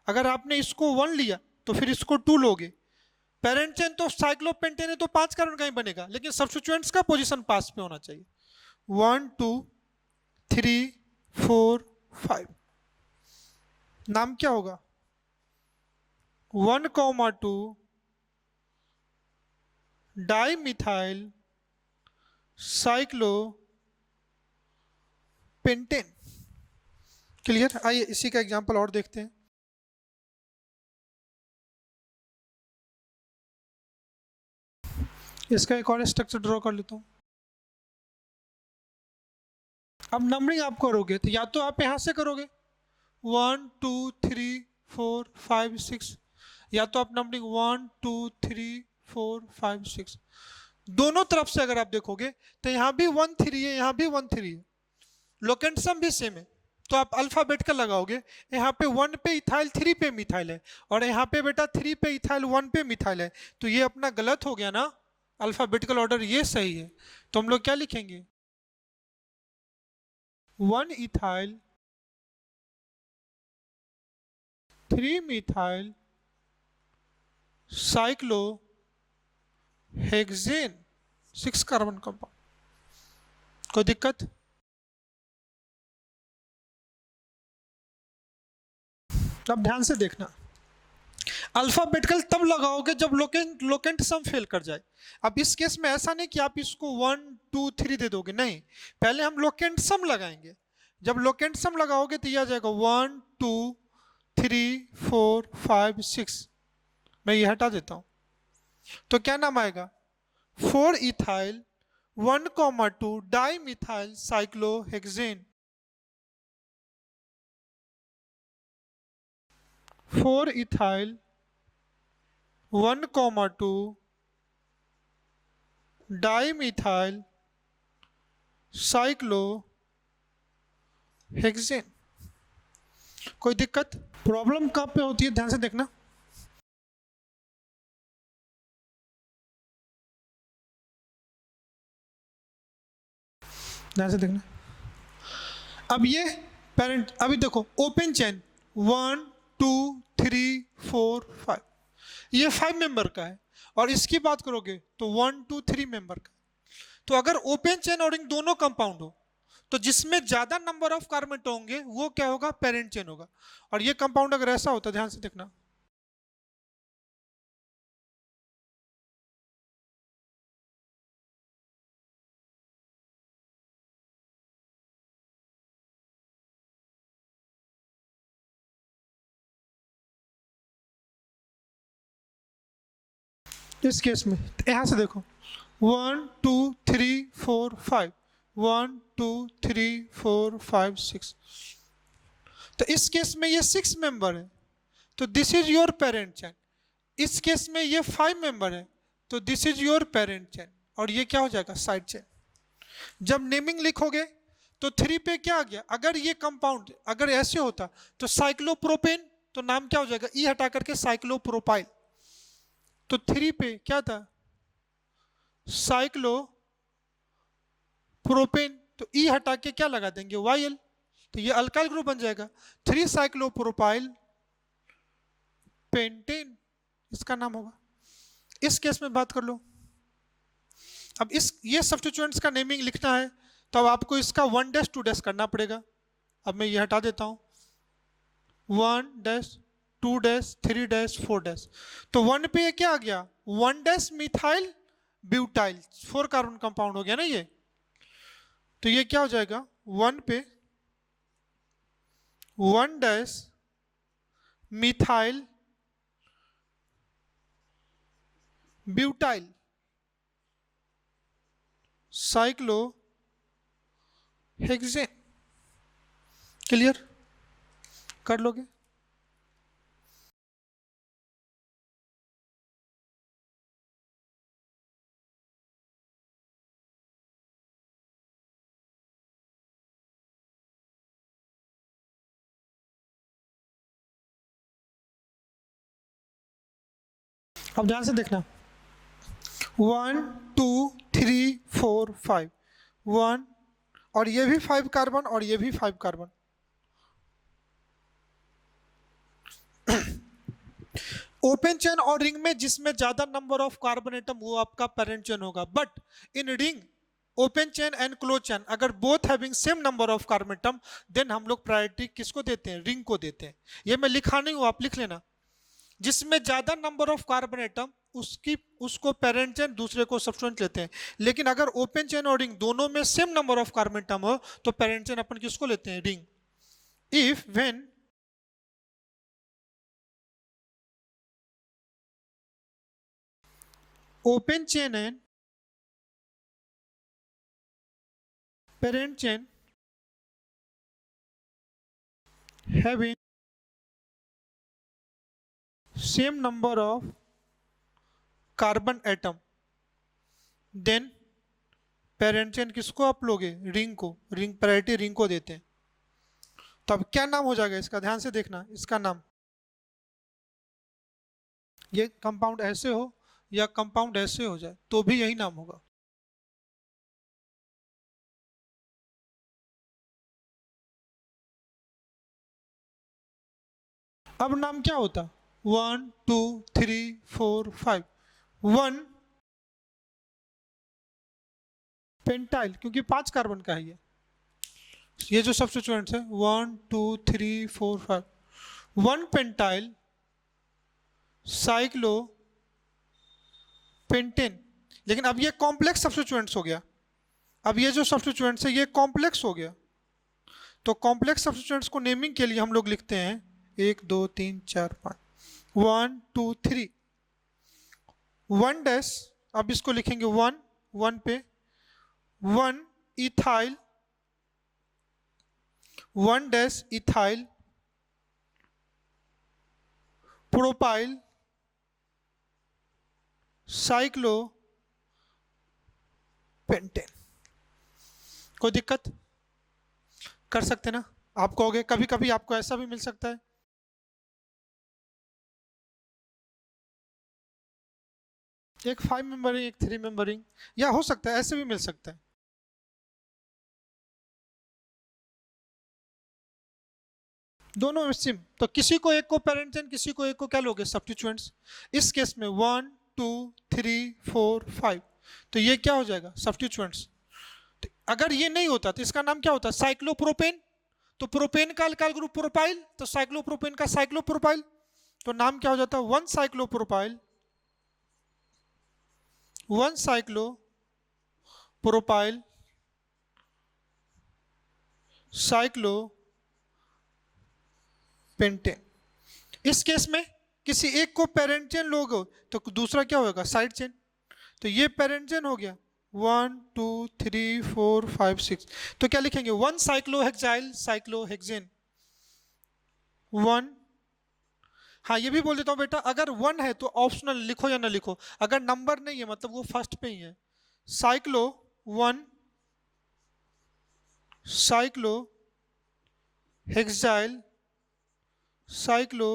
अगर आपने इसको 1 लिया तो फिर इसको 2 लोगे। पेरेंट चेन तो साइक्लोपेंटेन है तो 5 कार्बन का ही बनेगा, लेकिन सब्स्टिट्यूएंट्स का पोजीशन पास पे होना चाहिए। 1 2 3 4 5, नाम क्या होगा, 1,2 di methyl cyclo pentane. Clear? आइए इसी का एग्जांपल और देखते हैं। इसका एक और स्ट्रक्चर ड्रॉ कर लेता हूं। अब नंबरिंग आप करोगे तो या तो आप यहां से करोगे 1 2 3 4 5 6, या तो आप नंबरिंग 1 2 3 4 5 6, दोनों तरफ से अगर आप देखोगे तो यहां भी 1 3 है, यहां भी 1 3 है, लोकेंटसम भी सेम है। तो आप अल्फाबेट का लगाओगे, यहाँ पे 1 पे इथाइल 3 पे मिथाइल है, और यहाँ पे बेटा 3 पे इथाइल 1 पे मिथाइल है, तो ये अपना गलत हो गया ना, अल्फाबेटिकल ऑर्डर ये सही है। तो हम लोग क्या लिखेंगे, 1 ethyl 3 methyl cyclo hexane 6 carbon compound. कोई दिक्कत? अब ध्यान से देखना, अल्फाबेटिकल तब लगाओगे जब लोकेंट लोकेंट सम फेल कर जाए। अब इस केस में ऐसा नहीं कि आप इसको 1 2 3 दे दोगे, नहीं, पहले हम लोकेंट सम लगाएंगे। जब लोकेंट सम लगाओगे तो ये आ जाएगा 1 2 3 4 5 6। मैं ये हटा देता हूं, तो क्या नाम आएगा, 4 ethyl 1,2 di methyl cyclohexane. 4 ethyl 1,2 di methyl cyclohexane. कोई दिक्कत? प्रॉब्लम कहाँ पे होती है, ध्यान से देखना। ध्यान से देखना, अब ये पेरेंट, अभी देखो ओपन चेन 1 2 3 4 5, ये 5 मेंबर का है, और इसकी बात करोगे तो 1 2 3 मेंबर का। तो अगर ओपन चेन और इन दोनों कंपाउंड हो तो जिसमें ज्यादा नंबर ऑफ कार्बन होंगे वो क्या होगा, पेरेंट चेन होगा। और ये कंपाउंड अगर ऐसा होता, ध्यान से देखना, इस केस में यहां से देखो 1 2 3 4 5, 1 2 3 4 5 6। तो इस केस में ये 6 मेंबर है, तो this is your parent chain. इस केस में ये 5 मेंबर है, तो this is your parent chain, और ये क्या हो जाएगा, साइड चेन। जब नेमिंग लिखोगे तो 3 पे क्या आ गया, अगर ये कंपाउंड अगर ऐसे होता तो साइक्लोप्रोपेन, तो नाम क्या हो जाएगा, ई हटा करके साइक्लोप्रोपाइल। तो 3 पे क्या था, साइक्लोप्रोपेन, तो ई हटा के क्या लगा देंगे, वाई, तो ये अल्काइल ग्रुप बन जाएगा, 3 साइक्लोप्रोपाइल पेंटेन, इसका नाम होगा। इस केस में बात कर लो, अब इस ये सब्स्टिट्यूएंट्स का नेमिंग लिखना है, तो अब आपको इसका 1 डैश 2 डैश करना पड़ेगा। अब मैं ये हटा देता हूं, 1 डैश 2 डैश 3 डैश 4 डैश। तो 1 पे ये क्या आ गया, 1 dash methyl butyl, 4 carbon compound हो गया ना ये। तो ये क्या हो जाएगा, 1 पे 1 dash methyl butyl cyclo hexane. Clear कर लोगे। अब ध्यान से देखना, 1 2 3 4 5, 1, और ये भी 5 कार्बन और ये भी 5 कार्बन। ओपन चेन और रिंग में जिसमें ज्यादा नंबर ऑफ कार्बन एटम वो आपका पेरेंट चेन होगा, but in ring, open chain and close chain, अगर both having same number of carbon atom, then हम लोग प्रायोरिटी किसको देते हैं, रिंग को देते हैं। ये मैं लिखा नहीं हूं, आप लिख लेना। जिसमें ज्यादा नंबर ऑफ कार्बन एटम उसको पेरेंट चेन, दूसरे को सब्स्टिट्यूएंट लेते हैं। लेकिन अगर ओपन चेन और रिंग दोनों में same number of carbon atom हो, तो पेरेंट चेन अपन किसको लेते हैं, ring. If when open chain and parent chain having same number of carbon atom, then parent chain किसको आप लोगे, रिंग को, रिंग प्रायोरिटी रिंग को देते हैं। तो अब क्या नाम हो जाएगा इसका, ध्यान से देखना, इसका नाम, ये कंपाउंड ऐसे हो या कंपाउंड ऐसे हो जाए तो भी यही नाम होगा। अब नाम क्या होता, 1 2 3 4 5, 1 पेंटाइल, क्योंकि 5 कार्बन का है ये जो सब्स्टिट्यूएंट्स है, 1 2 3 4 5, 1 पेंटाइल साइक्लो पेंटेन। लेकिन अब ये कॉम्प्लेक्स सब्स्टिट्यूएंट्स हो गया, अब ये जो सब्स्टिट्यूएंट्स है ये कॉम्प्लेक्स हो गया। तो कॉम्प्लेक्स सब्स्टिट्यूएंट्स को नेमिंग के लिए हम लोग लिखते हैं 1 2 3 4 5, 1 2 3, 1 डैश, अब इसको लिखेंगे 1, 1 पे 1 ethyl, 1 dash ethyl propyl cyclo pentane. कोई दिक्कत, कर सकते ना आप, कहोगे कभी कभी आपको ऐसा भी मिल सकता है, एक 5 मेंबरिंग एक 3 मेंबरिंग, या हो सकता है ऐसे भी मिल सकता है। दोनों में सिम, तो किसी को एक को पेरेंट चेन, किसी को एक को क्या लोगे, सब्स्टिट्यूएंट्स। इस केस में 1 2 3 4 5, तो ये क्या हो जाएगा, सब्स्टिट्यूएंट्स। तो अगर ये नहीं होता तो इसका नाम क्या होता, साइक्लोप्रोपेन। तो प्रोपेन का अल्काइल ग्रुप प्रोपाइल, तो साइक्लोप्रोपेन का साइक्लोप्रोपाइल, तो नाम क्या हो जाता है, 1 साइक्लोप्रोपाइल, 1 साइक्लोप्रोपाइल साइक्लो पेंटेन। इस केस में किसी एक को पेरेंट चेन लोगे तो दूसरा क्या होगा, साइड चेन। तो ये पेरेंट चेन हो गया, 1 2 3 4 5 6। तो क्या लिखेंगे? 1 साइक्लोहेक्साइल साइक्लोहेक्सेन 1। हाँ ये भी बोल देता हूँ बेटा, अगर 1 है तो ऑप्शनल लिखो या ना लिखो, अगर नंबर नहीं है मतलब वो फर्स्ट पे ही है। Cyclo 1 cyclo hexyl cyclo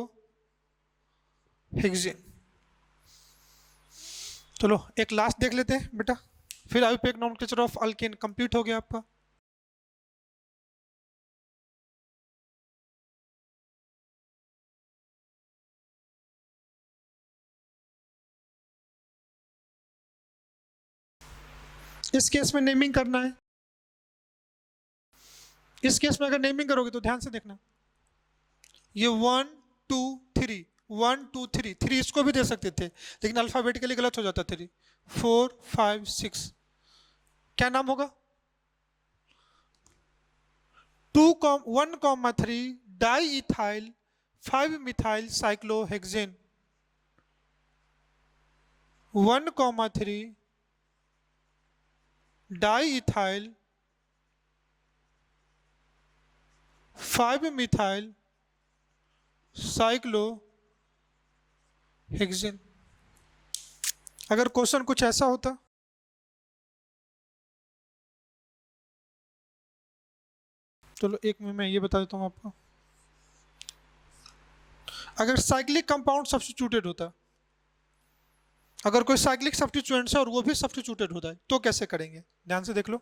hexane. चलो एक लास्ट देख लेते हैं बेटा, फिर Ayurvedic nomenclature of alkane complete हो गया आपका। इस केस में नेमिंग करना है। इस केस में अगर नेमिंग करोगे तो ध्यान से देखना, ये 1 2 3 1 2 3 3 इसको भी दे सकते थे लेकिन अल्फाबेटिकली गलत हो जाता 3 4 5 6। क्या नाम होगा? 1,3 di ethyl 5 methyl cyclohexane 1,3 di ethyl 5 methyl cyclohexane. अगर क्वेश्चन कुछ ऐसा होता, चलो एक में मैं ये बता देता हूँ आपको, अगर साइक्लिक कंपाउंड सब्स्टिट्यूटेड होता, अगर कोई साइक्लिक सब्स्टिट्यूएंट्स है और वो भी सब्स्टिट्यूटेड होता है तो कैसे करेंगे? ध्यान से देख लो,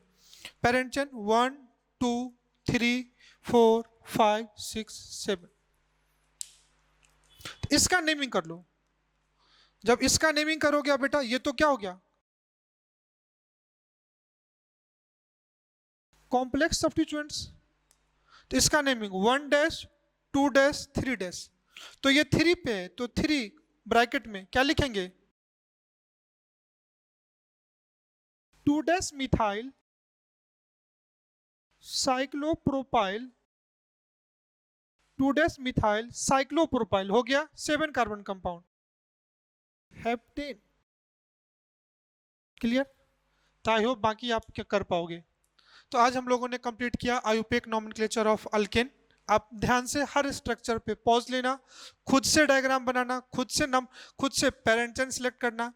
पेरेंट चेन 1 2 3 4 5 6 7। इसका नेमिंग कर लो। जब इसका नेमिंग करोगे बेटा ये तो क्या हो गया? Complex substituents. तो इसका नेमिंग 1 डैश 2 डैश 3 डैश। तो ये 3 पे है तो 3 ब्रैकेट में क्या लिखेंगे? 2 dash methyl cyclopropyl 2 dash methyl cyclopropyl हो गया 7 कार्बन कंपाउंड हेप्टेन। क्लियर? तो आई होप बाकी आप क्या कर पाओगे। तो आज हम लोगों ने कंप्लीट किया आयुपेक नोमेनक्लेचर ऑफ अल्केन। आप ध्यान से हर स्ट्रक्चर पे पॉज लेना, खुद से डायग्राम बनाना, खुद से पेरेंट चेन सिलेक्ट करना,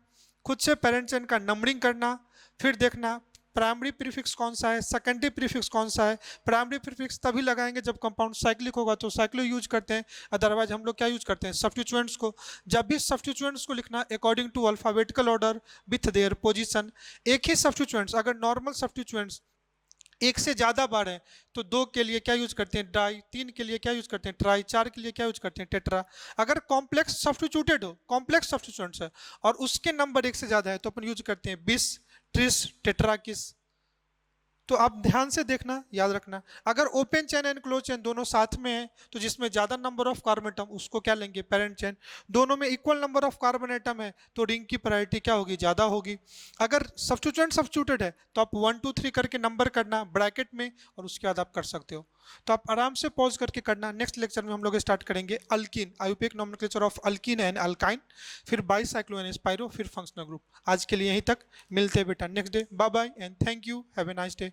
खुद से पेरेंट चेन का नंबरिंग करना, फिर देखना प्राइमरी प्रीफिक्स कौन सा है, सेकेंडरी प्रीफिक्स कौन सा है। प्राइमरी प्रीफिक्स तभी लगाएंगे जब कंपाउंड साइक्लिक होगा तो साइक्लो यूज करते हैं, अदरवाइज हम लोग क्या यूज करते हैं? सब्स्टिट्यूएंट्स को। जब भी सब्स्टिट्यूएंट्स को लिखना according to alphabetical order with their position. एक ही सब्स्टिट्यूएंट्स, अगर नॉर्मल सब्स्टिट्यूएंट्स एक से ज्यादा बार है तो 2 के लिए क्या यूज करते हैं? डाई। 3 के लिए क्या यूज करते हैं? ट्राई। 4 के लिए क्या यूज करते हैं? टेट्रा। अगर कॉम्प्लेक्स सब्स्टिट्यूटेड हो, कॉम्प्लेक्स सब्स्टिट्यूएंट्स है और उसके नंबर 1 से ज्यादा है तो अपन यूज करते हैं बिस, ट्रिस, टेट्राकिस। तो आप ध्यान से देखना, याद रखना, अगर open chain and close chain दोनों साथ में है तो जिसमें ज्यादा नंबर ऑफ कार्बन एटम उसको क्या लेंगे? Parent chain. दोनों में equal number of carbon atom है तो रिंग की प्रायोरिटी क्या होगी? ज्यादा होगी। अगर सब्स्टिट्यूटेड है तो आप 1 2 3 करके नंबर करना ब्रैकेट में और उसके बाद आप कर सकते हो। तो आप आराम से पॉज करके करना। नेक्स्ट लेक्चर में हम लोग स्टार्ट करेंगे alkene, IUPAC nomenclature of alkene and alkyne, फिर बाईसाइक्लो एंड स्पाइरो, फिर फंक्शनल ग्रुप। आज के लिए यहीं तक, मिलते हैं बेटा next day. Bye bye and thank you, have a nice day.